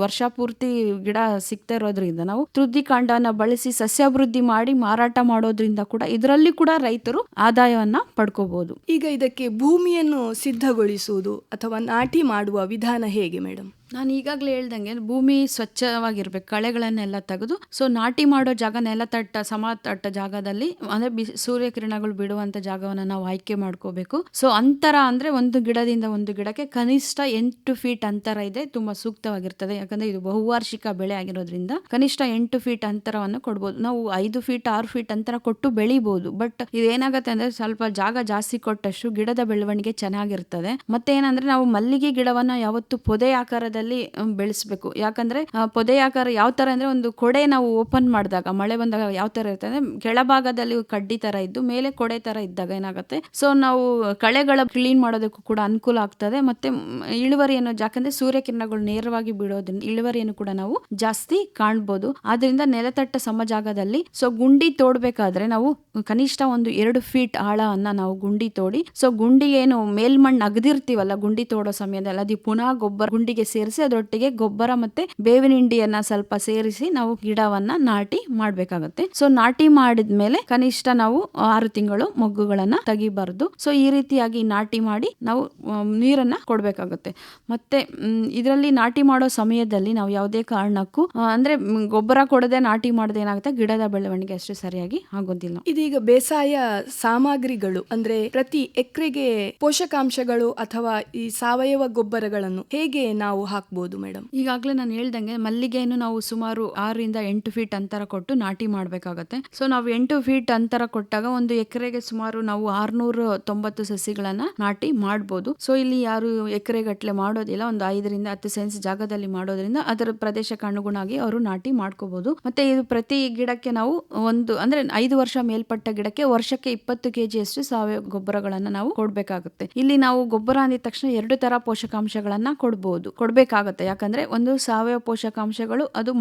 ವರ್ಷ ಪೂರ್ತಿ ಗಿಡ ಸಿಗ್ತಾ ಇರೋದ್ರಿಂದ ನಾವು ತುದಿ ಕಾಂಡನ ಬಳಸಿ ಸಸ್ಯಾಭಿವೃದ್ಧಿ ಮಾಡಿ ಮಾರಾಟ ಮಾಡೋದ್ರಿಂದ ಕೂಡ ಇದರಲ್ಲಿ ಕೂಡ ರೈತರು ಆದಾಯವನ್ನ ಪಡ್ಕೋಬಹುದು. ಈಗ ಇದಕ್ಕೆ ಭೂಮಿಯನ್ನು ಸಿದ್ಧಗೊಳಿಸುವುದು ಅಥವಾ ನಾಟಿ ಮಾಡುವ ವಿಧಾನ ಹೇಗೆ ಮೇಡಮ್? ನಾನು ಈಗಾಗಲೇ ಹೇಳ್ದಂಗೆ ಭೂಮಿ ಸ್ವಚ್ಛವಾಗಿರ್ಬೇಕು, ಕಳೆಗಳನ್ನೆಲ್ಲ ತೆಗೆದು. ಸೊ ನಾಟಿ ಮಾಡೋ ಜಾಗ ನೆಲತಟ್ಟ ಸಮತಟ್ಟ ಜಾಗದಲ್ಲಿ ಅಂದ್ರೆ ಸೂರ್ಯಕಿರಣಗಳು ಬಿಡುವಂತ ಜಾಗವನ್ನ ನಾವು ಆಯ್ಕೆ ಮಾಡ್ಕೋಬೇಕು. ಸೊ ಅಂತರ ಅಂದ್ರೆ ಒಂದು ಗಿಡದಿಂದ ಒಂದು ಗಿಡಕ್ಕೆ ಕನಿಷ್ಠ 8 ಫೀಟ್ ಅಂತರ ಇದೆ, ತುಂಬಾ ಸೂಕ್ತವಾಗಿರ್ತದೆ. ಯಾಕಂದ್ರೆ ಇದು ಬಹುವಾರ್ಷಿಕ ಬೆಳೆ ಆಗಿರೋದ್ರಿಂದ ಕನಿಷ್ಠ 8 ಫೀಟ್ ಅಂತರವನ್ನು ಕೊಡ್ಬೋದು. ನಾವು 5 ಫೀಟ್ 6 ಫೀಟ್ ಅಂತರ ಕೊಟ್ಟು ಬೆಳಿಬಹುದು. ಬಟ್ ಇದೇನಾಗತ್ತೆ ಅಂದ್ರೆ ಸ್ವಲ್ಪ ಜಾಗ ಜಾಸ್ತಿ ಕೊಟ್ಟಷ್ಟು ಗಿಡದ ಬೆಳವಣಿಗೆ ಚೆನ್ನಾಗಿರ್ತದೆ. ಮತ್ತೆ ಏನಂದ್ರೆ ನಾವು ಮಲ್ಲಿಗೆ ಗಿಡವನ್ನ ಯಾವತ್ತು ಪೊದೆ ಆಕಾರದ ಬೆಳೆಸಬೇಕು. ಯಾಕಂದ್ರೆ ಪೊದೆ ಆಕಾರ ಯಾವ ತರ ಅಂದ್ರೆ ಒಂದು ಕೊಡೆ ನಾವು ಓಪನ್ ಮಾಡಿದಾಗ ಮಳೆ ಬಂದಾಗ ಯಾವ ತರ ಇರ್ತದೆ ಅಂದ್ರೆ ಕೆಳಭಾಗದಲ್ಲಿ ಕಡ್ಡಿ ತರ ಇದ್ದು ಮೇಲೆ ಕೊಡೆ ತರ ಇದ್ದಾಗ ಏನಾಗುತ್ತೆ, ಸೊ ನಾವು ಕಳೆಗಳ ಕ್ಲೀನ್ ಮಾಡೋದಕ್ಕೂ ಕೂಡ ಅನುಕೂಲ ಆಗ್ತದೆ. ಮತ್ತೆ ಇಳುವರಿಯನ್ನು, ಯಾಕಂದ್ರೆ ಸೂರ್ಯಕಿರಣಗಳು ನೇರವಾಗಿ ಬೀಳೋದ್ರಿಂದ ಇಳುವರಿಯನ್ನು ಕೂಡ ನಾವು ಜಾಸ್ತಿ ಕಾಣ್ಬೋದು. ಆದ್ರಿಂದ ನೆಲತಟ್ಟ ಸಮ ಜಾಗದಲ್ಲಿ ಸೊ ಗುಂಡಿ ತೋಡ್ಬೇಕಾದ್ರೆ ನಾವು ಕನಿಷ್ಠ ಒಂದು 2 ಫೀಟ್ ಆಳವನ್ನ ನಾವು ಗುಂಡಿ ತೋಡಿ, ಸೊ ಗುಂಡಿಗೆ ಏನು ಮೇಲ್ಮಣ್ಣು ಅಗದಿರ್ತೀವಲ್ಲ ಗುಂಡಿ ತೋಡೋ ಸಮಯದಲ್ಲಿ ಅದು ಪುನಃ ಗೊಬ್ಬರ ಗುಂಡಿಗೆ ಸೇರಿಸಿ ಅದರೊಟ್ಟಿಗೆ ಗೊಬ್ಬರ ಮತ್ತೆ ಬೇವಿನ ಹಿಂಡಿಯನ್ನ ಸ್ವಲ್ಪ ಸೇರಿಸಿ ನಾವು ಗಿಡವನ್ನ ನಾಟಿ ಮಾಡ್ಬೇಕಾಗತ್ತೆ. ಸೊ ನಾಟಿ ಮಾಡಿದ್ಮೇಲೆ ಕನಿಷ್ಠ ನಾವು 6 ತಿಂಗಳು ಮೊಗ್ಗುಗಳನ್ನ ತೆಗಿಬಾರ್ದು. ಸೊ ಈ ರೀತಿಯಾಗಿ ನಾಟಿ ಮಾಡಿ ನಾವು ನೀರನ್ನ ಕೊಡ್ಬೇಕಾಗತ್ತೆ. ಮತ್ತೆ ಇದರಲ್ಲಿ ನಾಟಿ ಮಾಡೋ ಸಮಯದಲ್ಲಿ ನಾವು ಯಾವುದೇ ಕಾರಣಕ್ಕೂ ಅಂದ್ರೆ ಗೊಬ್ಬರ ಕೊಡದೆ ನಾಟಿ ಮಾಡದೆ ಏನಾಗುತ್ತೆ, ಗಿಡದ ಬೆಳವಣಿಗೆ ಅಷ್ಟು ಸರಿಯಾಗಿ ಆಗೋದಿಲ್ಲ. ಇದೀಗ ಬೇಸಾಯ ಸಾಮಗ್ರಿಗಳು ಅಂದ್ರೆ ಪ್ರತಿ ಎಕರೆಗೆ ಪೋಷಕಾಂಶಗಳು ಅಥವಾ ಈ ಸಾವಯವ ಗೊಬ್ಬರಗಳನ್ನು ಹೇಗೆ ನಾವು ಹಾಕ್ಬೋದು ಮೇಡಮ್? ಈಗಾಗಲೇ ನಾನು ಹೇಳ್ದಂಗೆ ಮಲ್ಲಿಗೆಯನ್ನು ನಾವು ಸುಮಾರು 6-8 ಫೀಟ್ ಅಂತರ ಕೊಟ್ಟು ನಾಟಿ ಮಾಡಬೇಕಾಗತ್ತೆ. ಸೊ ನಾವು 8 ಫೀಟ್ ಅಂತರ ಕೊಟ್ಟಾಗ ಒಂದು ಎಕರೆಗೆ ಸುಮಾರು ನಾವು 690 ಸಸಿಗಳನ್ನ ನಾಟಿ ಮಾಡ್ಬೋದು. ಸೊ ಇಲ್ಲಿ ಯಾರು ಎಕರೆಗಟ್ಟಲೆ ಮಾಡೋದಿಲ್ಲ, ಒಂದು 5-10 ಸೆನ್ಸ್ ಜಾಗದಲ್ಲಿ ಮಾಡೋದ್ರಿಂದ ಅದರ ಪ್ರದೇಶಕ್ಕೆ ಅನುಗುಣವಾಗಿ ಅವರು ನಾಟಿ ಮಾಡ್ಕೋಬಹುದು. ಮತ್ತೆ ಇದು ಪ್ರತಿ ಗಿಡಕ್ಕೆ ನಾವು ಅಂದ್ರೆ 5 ವರ್ಷ ಮೇಲ್ಪಟ್ಟ ಗಿಡಕ್ಕೆ ವರ್ಷಕ್ಕೆ 20 kg ಅಷ್ಟು ಸಾವಯವ ಗೊಬ್ಬರಗಳನ್ನ ನಾವು ಕೊಡ್ಬೇಕಾಗುತ್ತೆ. ಇಲ್ಲಿ ನಾವು ಗೊಬ್ಬರ ಅಂದಿದ ತಕ್ಷಣ 2 ತರ ಪೋಷಕಾಂಶಗಳನ್ನ ಕೊಡ್ಬೇಕಾಗತ್ತೆ. ಯಾಕಂದ್ರೆ ಒಂದು ಸಾವಯವ ಪೋಷಕಾಂಶಗಳು ಅದು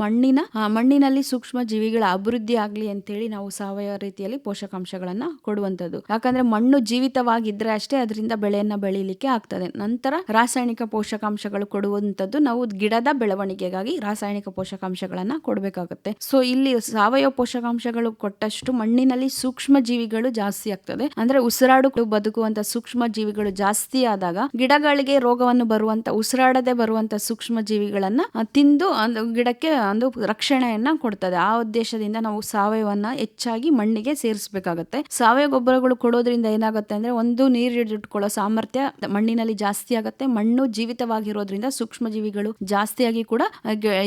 ಮಣ್ಣಿನಲ್ಲಿ ಸೂಕ್ಷ್ಮ ಜೀವಿಗಳ ಅಭಿವೃದ್ಧಿ ಆಗ್ಲಿ ಅಂತೇಳಿ ನಾವು ಸಾವಯವ ರೀತಿಯಲ್ಲಿ ಪೋಷಕಾಂಶಗಳನ್ನ ಕೊಡುವಂತದ್ದು. ಯಾಕಂದ್ರೆ ಮಣ್ಣು ಜೀವಿತವಾಗಿದ್ರೆ ಅಷ್ಟೇ ಅದರಿಂದ ಬೆಳೆಯನ್ನ ಬೆಳೀಲಿಕ್ಕೆ ಆಗ್ತದೆ. ನಂತರ ರಾಸಾಯನಿಕ ಪೋಷಕಾಂಶಗಳು ಕೊಡುವಂತದ್ದು ನಾವು ಗಿಡದ ಬೆಳವಣಿಗೆಗಾಗಿ ರಾಸಾಯನಿಕ ಪೋಷಕಾಂಶಗಳನ್ನ ಕೊಡ್ಬೇಕಾಗತ್ತೆ. ಸೊ ಇಲ್ಲಿ ಸಾವಯವ ಪೋಷಕಾಂಶಗಳು ಕೊಟ್ಟಷ್ಟು ಮಣ್ಣಿನಲ್ಲಿ ಸೂಕ್ಷ್ಮ ಜೀವಿಗಳು ಜಾಸ್ತಿ ಆಗ್ತದೆ. ಅಂದ್ರೆ ಉಸಿರಾಡು ಬದುಕುವಂತ ಸೂಕ್ಷ್ಮ ಜೀವಿಗಳು ಜಾಸ್ತಿ ಆದಾಗ ಗಿಡಗಳಿಗೆ ರೋಗವನ್ನು ಬರುವಂತ ಉಸಿರಾಡದೆ ಬರುವಂತ ಸೂಕ್ಷ್ಮ ಜೀವಿಗಳನ್ನ ತಿಂದು ಗಿಡಕ್ಕೆ ಒಂದು ರಕ್ಷಣೆಯನ್ನ ಕೊಡ್ತದೆ. ಆ ಉದ್ದೇಶದಿಂದ ನಾವು ಸಾವಯವನ್ನ ಹೆಚ್ಚಾಗಿ ಮಣ್ಣಿಗೆ ಸೇರಿಸಬೇಕಾಗತ್ತೆ. ಸಾವಯವ ಗೊಬ್ಬರಗಳು ಕೊಡೋದ್ರಿಂದ ಏನಾಗುತ್ತೆ ಅಂದ್ರೆ ಒಂದು ನೀರು ಹಿಡಿದಿಟ್ಕೊಳ್ಳೋ ಸಾಮರ್ಥ್ಯ ಮಣ್ಣಿನಲ್ಲಿ ಜಾಸ್ತಿ ಆಗುತ್ತೆ. ಮಣ್ಣು ಜೀವಿತವಾಗಿರೋದ್ರಿಂದ ಸೂಕ್ಷ್ಮ ಜೀವಿಗಳು ಜಾಸ್ತಿಯಾಗಿ ಕೂಡ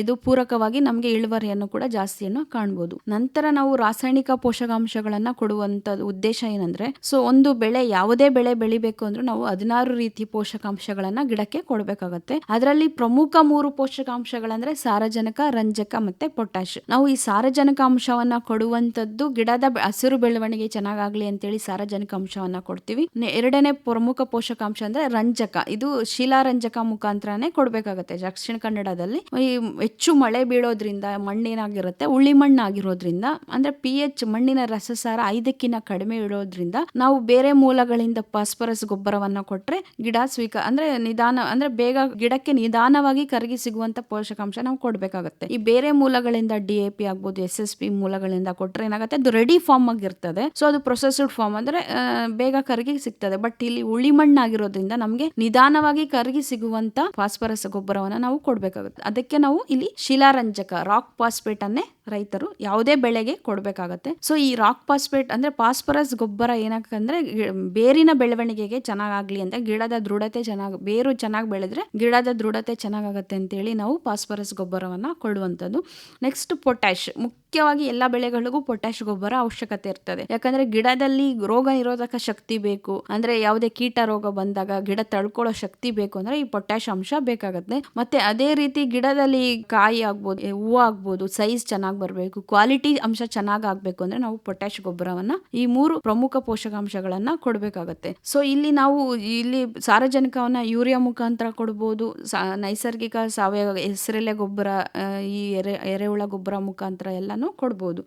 ಇದು ಪೂರಕವಾಗಿ ನಮಗೆ ಇಳುವರಿಯನ್ನು ಕೂಡ ಜಾಸ್ತಿಯನ್ನು ಕಾಣಬಹುದು. ನಂತರ ನಾವು ರಾಸಾಯನಿಕ ಪೋಷಕಾಂಶಗಳನ್ನ ಕೊಡುವಂತ ಉದ್ದೇಶ ಏನಂದ್ರೆ, ಸೊ ಒಂದು ಬೆಳೆ ಯಾವುದೇ ಬೆಳೆ ಬೆಳಿಬೇಕು ಅಂದ್ರೆ ನಾವು 16 ರೀತಿ ಪೋಷಕಾಂಶಗಳನ್ನ ಗಿಡಕ್ಕೆ ಕೊಡಬೇಕಾಗತ್ತೆ. ಅದರಲ್ಲಿ ಪ್ರಮುಖ 3 ಪೋಷಕಾಂಶಗಳಂದ್ರೆ ಸಾರಜನಕ, ರಂಜಕ ಮತ್ತೆ ಪೊಟ್ಯಾಶ್. ನಾವು ಈ ಸಾರಜನಕ ಅಂಶವನ್ನ ಕೊಡುವಂತದ್ದು ಗಿಡದ ಹಸಿರು ಬೆಳವಣಿಗೆ ಚೆನ್ನಾಗಾಗ್ಲಿ ಅಂತೇಳಿ ಸಾರಜನಕ ಅಂಶವನ್ನ ಕೊಡ್ತೀವಿ. ಎರಡನೇ ಪ್ರಮುಖ ಪೋಷಕಾಂಶ ಅಂದ್ರೆ ರಂಜಕ. ಇದು ಶಿಲಾರಂಜಕ ಮುಖಾಂತರನೇ ಕೊಡ್ಬೇಕಾಗತ್ತೆ. ದಕ್ಷಿಣ ಕನ್ನಡದಲ್ಲಿ ಈ ಹೆಚ್ಚು ಮಳೆ ಬೀಳೋದ್ರಿಂದ ಮಣ್ಣೇನಾಗಿರುತ್ತೆ, ಉಳಿ ಮಣ್ಣಾಗಿರೋದ್ರಿಂದ ಅಂದ್ರೆ pH ಮಣ್ಣಿನ ರಸಸಾರ 5ಕ್ಕಿಂತ ಕಡಿಮೆ ಇರೋದ್ರಿಂದ ನಾವು ಬೇರೆ ಮೂಲಗಳಿಂದ ಫಾಸ್ಫರಸ್ ಗೊಬ್ಬರವನ್ನ ಕೊಟ್ರೆ ಗಿಡ ಅಂದ್ರೆ ಬೇಗ ಗಿಡಕ್ಕೆ ನಿಧಾನವಾಗಿ ಕರಗಿ ಸಿಗುವಂತ ಪೋಷಕಾಂಶ ನಾವು ಕೊಡ್ಬೇಕಾಗತ್ತೆ. ಈ ಬೇರೆ ಮೂಲಗಳಿಂದ DAP ಆಗ್ಬೋದು, SSP ಮೂಲಗಳಿಂದ ಕೊಟ್ರೆ ಏನಾಗುತ್ತೆ, ಅದು ರೆಡಿ ಫಾರ್ಮ್ ಆಗಿರ್ತದೆ. ಸೊ ಅದು ಪ್ರೊಸೆಸ್ಡ್ ಫಾರ್ಮ್ ಅಂದ್ರೆ ಬೇಗ ಕರಗಿ ಸಿಗ್ತದೆ. ಬಟ್ ಇಲ್ಲಿ ಉಳಿ ಮಣ್ಣಾಗಿರೋದ್ರಿಂದ ನಮ್ಗೆ ನಿಧಾನವಾಗಿ ಕರಗಿ ಸಿಗುವಂತ ಫಾಸ್ಫರಸ್ ಗೊಬ್ಬರವನ್ನ ನಾವು ಕೊಡ್ಬೇಕಾಗುತ್ತೆ. ಅದಕ್ಕೆ ನಾವು ಇಲ್ಲಿ ಶಿಲಾರಂಜಕ ರಾಕ್ ಫಾಸ್ಫೇಟ್ ಅನ್ನೇ ರೈತರು ಯಾವುದೇ ಬೆಳೆಗೆ ಕೊಡ್ಬೇಕಾಗತ್ತೆ. ಸೊ ಈ ರಾಕ್ ಫಾಸ್ಫೇಟ್ ಅಂದ್ರೆ ಫಾಸ್ಫರಸ್ ಗೊಬ್ಬರ ಏನಕ್ಕಂದ್ರೆ ಬೇರಿನ ಬೆಳವಣಿಗೆಗೆ ಚೆನ್ನಾಗಾಗ್ಲಿ ಅಂತ, ಗಿಡದ ದೃಢತೆ ಬೇರು ಚೆನ್ನಾಗಿ ಬೆಳೆದ್ರೆ ಗಿಡದ ದೃಢತೆ ಚೆನ್ನಾಗಾಗತ್ತೆ ಅಂತೇಳಿ ನಾವು ಫಾಸ್ಫರಸ್ ಗೊಬ್ಬರವನ್ನ ಕೊಡುವಂಥದ್ದು. Next potash. ಮುಖ್ಯವಾಗಿ ಎಲ್ಲ ಬೆಳೆಗಳಿಗೂ ಪೊಟ್ಯಾಶ್ ಗೊಬ್ಬರ ಅವಶ್ಯಕತೆ ಇರ್ತದೆ. ಯಾಕಂದ್ರೆ ಗಿಡದಲ್ಲಿ ರೋಗ ನಿರೋಧಕ ಶಕ್ತಿ ಬೇಕು ಅಂದ್ರೆ ಯಾವುದೇ ಕೀಟ ರೋಗ ಬಂದಾಗ ಗಿಡ ತಡ್ಕೊಳ್ಳೋ ಶಕ್ತಿ ಬೇಕು ಅಂದ್ರೆ ಈ ಪೊಟ್ಯಾಶ್ ಅಂಶ ಬೇಕಾಗತ್ತೆ. ಮತ್ತೆ ಅದೇ ರೀತಿ ಗಿಡದಲ್ಲಿ ಕಾಯಿ ಆಗ್ಬೋದು, ಹೂವು ಆಗ್ಬೋದು, ಸೈಜ್ ಚೆನ್ನಾಗಿ ಬರಬೇಕು, ಕ್ವಾಲಿಟಿ ಅಂಶ ಚೆನ್ನಾಗಿ ಆಗ್ಬೇಕು ಅಂದ್ರೆ ನಾವು ಪೊಟ್ಯಾಶ್ ಗೊಬ್ಬರವನ್ನ ಈ 3 ಪ್ರಮುಖ ಪೋಷಕಾಂಶಗಳನ್ನ ಕೊಡ್ಬೇಕಾಗತ್ತೆ. ಸೊ ಇಲ್ಲಿ ನಾವು ಸಾರಜನಕವನ್ನ ಯೂರಿಯಾ ಮುಖಾಂತರ ಕೊಡ್ಬೋದು, ನೈಸರ್ಗಿಕ ಸಾವಯವ ಹೆಸರೆಲೆ ಗೊಬ್ಬರ, ಈ ಎರೆಹುಳ ಗೊಬ್ಬರ ಮುಖಾಂತರ ಎಲ್ಲಾನು ಕೊಡ್ಬೋದು.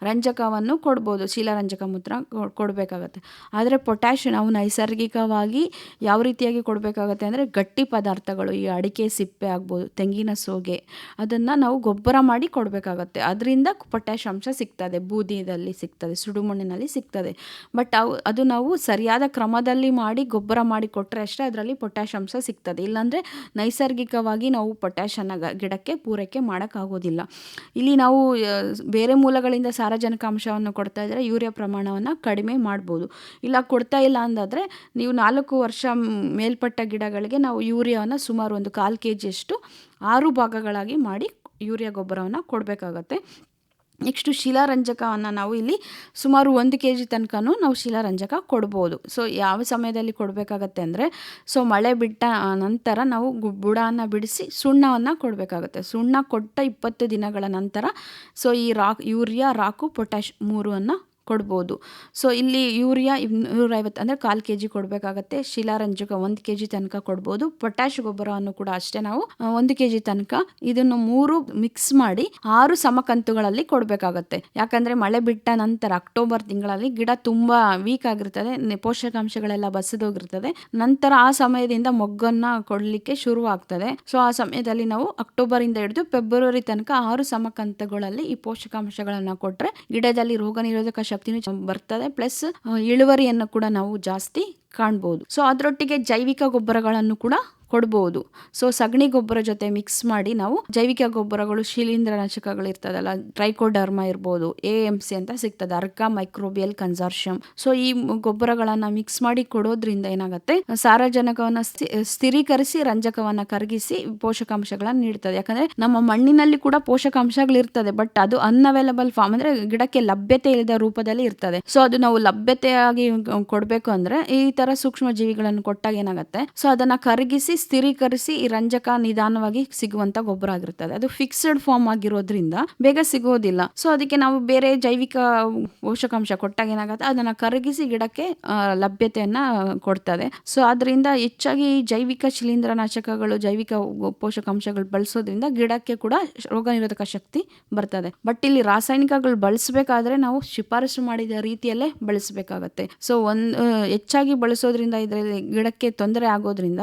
ರಂಜಕವನ್ನು ಕೊಡ್ಬೋದು, ಶಿಲಾರಂಜಕ ಮೂತ್ರ ಕೊಡ್ಬೇಕಾಗತ್ತೆ. ಆದ್ರೆ ಪೊಟ್ಯಾಶ್ ನಾವು ನೈಸರ್ಗಿಕವಾಗಿ ಯಾವ ರೀತಿಯಾಗಿ ಕೊಡ್ಬೇಕಾಗತ್ತೆ ಅಂದ್ರೆ ಗಟ್ಟಿ ಪದಾರ್ಥಗಳು, ಈ ಅಡಿಕೆ ಸಿಪ್ಪೆ ಆಗ್ಬೋದು, ತೆಂಗಿನ ಸೋಗೆ, ಅದನ್ನ ನಾವು ಗೊಬ್ಬರ ಮಾಡಿ ಕೊಡ್ಬೇಕಾಗತ್ತೆ. ಅದರಿಂದ ಪೊಟ್ಯಾಶ್ ಅಂಶ ಸಿಗ್ತದೆ, ಬೂದಿಯಲ್ಲಿ ಸಿಗ್ತದೆ, ಸುಡುಮಣ್ಣಿನಲ್ಲಿ ಸಿಗ್ತದೆ. ಬಟ್ ಅದು ನಾವು ಸರಿಯಾದ ಕ್ರಮದಲ್ಲಿ ಮಾಡಿ ಗೊಬ್ಬರ ಮಾಡಿ ಕೊಟ್ಟರೆ ಅಷ್ಟೇ ಅದರಲ್ಲಿ ಪೊಟ್ಯಾಶ್ ಅಂಶ ಸಿಗ್ತದೆ. ಇಲ್ಲಾಂದರೆ ನೈಸರ್ಗಿಕವಾಗಿ ನಾವು ಪೊಟ್ಯಾಶನ್ನು ಗಿಡಕ್ಕೆ ಪೂರೈಕೆ ಮಾಡೋಕ್ಕಾಗೋದಿಲ್ಲ. ಇಲ್ಲಿ ನಾವು ಬೇರೆ ಮೂಲಗಳಿಂದ ಸಾರಜನಕ ಅಂಶವನ್ನು ಕೊಡ್ತಾ ಇದ್ದರೆ ಯೂರಿಯಾ ಪ್ರಮಾಣವನ್ನು ಕಡಿಮೆ ಮಾಡ್ಬೋದು. ಇಲ್ಲ ಕೊಡ್ತಾ ಇಲ್ಲ ಅಂದಾದರೆ ನೀವು 4 ವರ್ಷ ಮೇಲ್ಪಟ್ಟ ಗಿಡಗಳಿಗೆ ನಾವು ಯೂರಿಯಾವನ್ನು ಸುಮಾರು ಒಂದು 1/4 kg ಅಷ್ಟು 6 ಭಾಗಗಳಾಗಿ ಮಾಡಿ ಯೂರಿಯಾ ಗೊಬ್ಬರವನ್ನು ಕೊಡಬೇಕಾಗತ್ತೆ. ನೆಕ್ಸ್ಟು ಶಿಲಾರಂಜಕವನ್ನು ನಾವು ಇಲ್ಲಿ ಸುಮಾರು 1 kg ತನಕನೂ ನಾವು ಶಿಲಾರಂಜಕ ಕೊಡ್ಬೋದು. ಸೊ ಯಾವ ಸಮಯದಲ್ಲಿ ಕೊಡಬೇಕಾಗತ್ತೆ ಅಂದರೆ, ಸೊ ಮಳೆ ಬಿಟ್ಟ ನಂತರ ನಾವು ಬುಡವನ್ನು ಬಿಡಿಸಿ ಸುಣ್ಣವನ್ನು ಕೊಡಬೇಕಾಗತ್ತೆ. ಸುಣ್ಣ ಕೊಟ್ಟ 20 ದಿನಗಳ ನಂತರ ಸೊ ಈ ಯೂರಿಯಾ, ರಾಕು, ಪೊಟ್ಯಾಶ್ 3 ಕೊಡ್ಬೋದು. ಸೊ ಇಲ್ಲಿ ಯೂರಿಯಾ 250 ಅಂದರೆ 1/4 kg ಕೊಡಬೇಕಾಗತ್ತೆ. ಶಿಲಾರಂಜಕ 1 kg ತನಕ ಕೊಡ್ಬೋದು. ಪೊಟ್ಯಾಶ್ ಗೊಬ್ಬರವನ್ನು ಕೂಡ ಅಷ್ಟೇ ನಾವು 1 kg ತನಕ ಇದನ್ನು 3 ಮಿಕ್ಸ್ ಮಾಡಿ 6 ಸಮಕಂತುಗಳಲ್ಲಿ ಕೊಡಬೇಕಾಗತ್ತೆ. ಯಾಕಂದ್ರೆ ಮಳೆ ಬಿಟ್ಟ ನಂತರ ಅಕ್ಟೋಬರ್ ತಿಂಗಳಲ್ಲಿ ಗಿಡ ತುಂಬಾ ವೀಕ್ ಆಗಿರ್ತದೆ, ಪೋಷಕಾಂಶಗಳೆಲ್ಲ ಬಸಿದೋಗಿರ್ತದೆ. ನಂತರ ಆ ಸಮಯದಿಂದ ಮೊಗ್ಗನ್ನ ಕೊಡ್ಲಿಕ್ಕೆ ಶುರು ಆಗ್ತದೆ. ಸೊ ಆ ಸಮಯದಲ್ಲಿ ನಾವು ಅಕ್ಟೋಬರ್ ಇಂದ ಹಿಡಿದು ಫೆಬ್ರವರಿ ತನಕ 6 ಸಮಕಂತಗಳಲ್ಲಿ ಈ ಪೋಷಕಾಂಶಗಳನ್ನ ಕೊಟ್ರೆ ಗಿಡದಲ್ಲಿ ರೋಗ ನಿರೋಧಕ ಶಕ್ತಿನೂ ಬರ್ತದೆ, ಪ್ಲಸ್ ಇಳುವರಿಯನ್ನು ಕೂಡ ನಾವು ಜಾಸ್ತಿ ಕಾಣ್ಬೋದು. ಸೊ ಅದರೊಟ್ಟಿಗೆ ಜೈವಿಕ ಗೊಬ್ಬರಗಳನ್ನು ಕೂಡ ಕೊಡ್ಬೋದು. ಸೊ ಸಗಣಿ ಗೊಬ್ಬರ ಜೊತೆ ಮಿಕ್ಸ್ ಮಾಡಿ ನಾವು ಜೈವಿಕ ಗೊಬ್ಬರಗಳು, ಶಿಲೀಂಧ್ರನಾಶಕಗಳು ಇರ್ತದಲ್ಲ, ಟ್ರೈಕೋಡರ್ಮಾ ಇರ್ಬೋದು, AMC ಅಂತ ಸಿಗ್ತದೆ, ಅರ್ಕಾ ಮೈಕ್ರೋಬಿಯಲ್ ಕನ್ಸಾರ್ಷಿಯಂ. ಸೊ ಈ ಗೊಬ್ಬರಗಳನ್ನ ಮಿಕ್ಸ್ ಮಾಡಿ ಕೊಡೋದ್ರಿಂದ ಏನಾಗುತ್ತೆ, ಸಾರಜನಕವನ್ನ ಸ್ಥಿರೀಕರಿಸಿ ರಂಜಕವನ್ನ ಕರಗಿಸಿ ಪೋಷಕಾಂಶಗಳನ್ನ ನೀಡ್ತದೆ. ಯಾಕಂದ್ರೆ ನಮ್ಮ ಮಣ್ಣಿನಲ್ಲಿ ಕೂಡ ಪೋಷಕಾಂಶಗಳಿರ್ತದೆ, ಬಟ್ ಅದು ಅನ್ಅವೈಲಬಲ್ ಫಾರ್ಮ್ ಅಂದ್ರೆ ಗಿಡಕ್ಕೆ ಲಭ್ಯತೆ ಇಲ್ಲದ ರೂಪದಲ್ಲಿ ಇರ್ತದೆ. ಸೊ ಅದು ನಾವು ಲಭ್ಯತೆಯಾಗಿ ಕೊಡ್ಬೇಕು ಅಂದ್ರೆ ಈ ತರ ಸೂಕ್ಷ್ಮ ಜೀವಿಗಳನ್ನು ಕೊಟ್ಟಾಗ ಏನಾಗುತ್ತೆ, ಸೊ ಅದನ್ನ ಕರಗಿಸಿ ಸ್ಥಿರೀಕರಿಸಿ ಈ ರಂಜಕ ನಿಧಾನವಾಗಿ ಸಿಗುವಂತ ಗೊಬ್ಬರ ಆಗಿರ್ತದೆ. ಅದು ಫಿಕ್ಸ್ಡ್ ಫಾರ್ಮ್ ಆಗಿರೋದ್ರಿಂದ ಬೇಗ ಸಿಗೋದಿಲ್ಲ. ಸೊ ಅದಕ್ಕೆ ನಾವು ಬೇರೆ ಜೈವಿಕ ಪೋಷಕಾಂಶ ಕೊಟ್ಟಾಗ ಏನಾಗುತ್ತೆ, ಅದನ್ನ ಕರಗಿಸಿ ಗಿಡಕ್ಕೆ ಲಭ್ಯತೆಯನ್ನ ಕೊಡ್ತದೆ. ಸೊ ಅದರಿಂದ ಹೆಚ್ಚಾಗಿ ಜೈವಿಕ ಶಿಲೀಂಧ್ರನಾಶಕಗಳು, ಜೈವಿಕ ಪೋಷಕಾಂಶಗಳು ಬಳಸೋದ್ರಿಂದ ಗಿಡಕ್ಕೆ ಕೂಡ ರೋಗ ನಿರೋಧಕ ಶಕ್ತಿ ಬರ್ತದೆ. ಬಟ್ ಇಲ್ಲಿ ರಾಸಾಯನಿಕಗಳು ಬಳಸಬೇಕಾದ್ರೆ ನಾವು ಶಿಫಾರಸು ಮಾಡಿದ ರೀತಿಯಲ್ಲೇ ಬಳಸಬೇಕಾಗತ್ತೆ. ಸೊ ಹೆಚ್ಚಾಗಿ ಬಳಸೋದ್ರಿಂದ ಇದರಲ್ಲಿ ಗಿಡಕ್ಕೆ ತೊಂದರೆ ಆಗೋದ್ರಿಂದ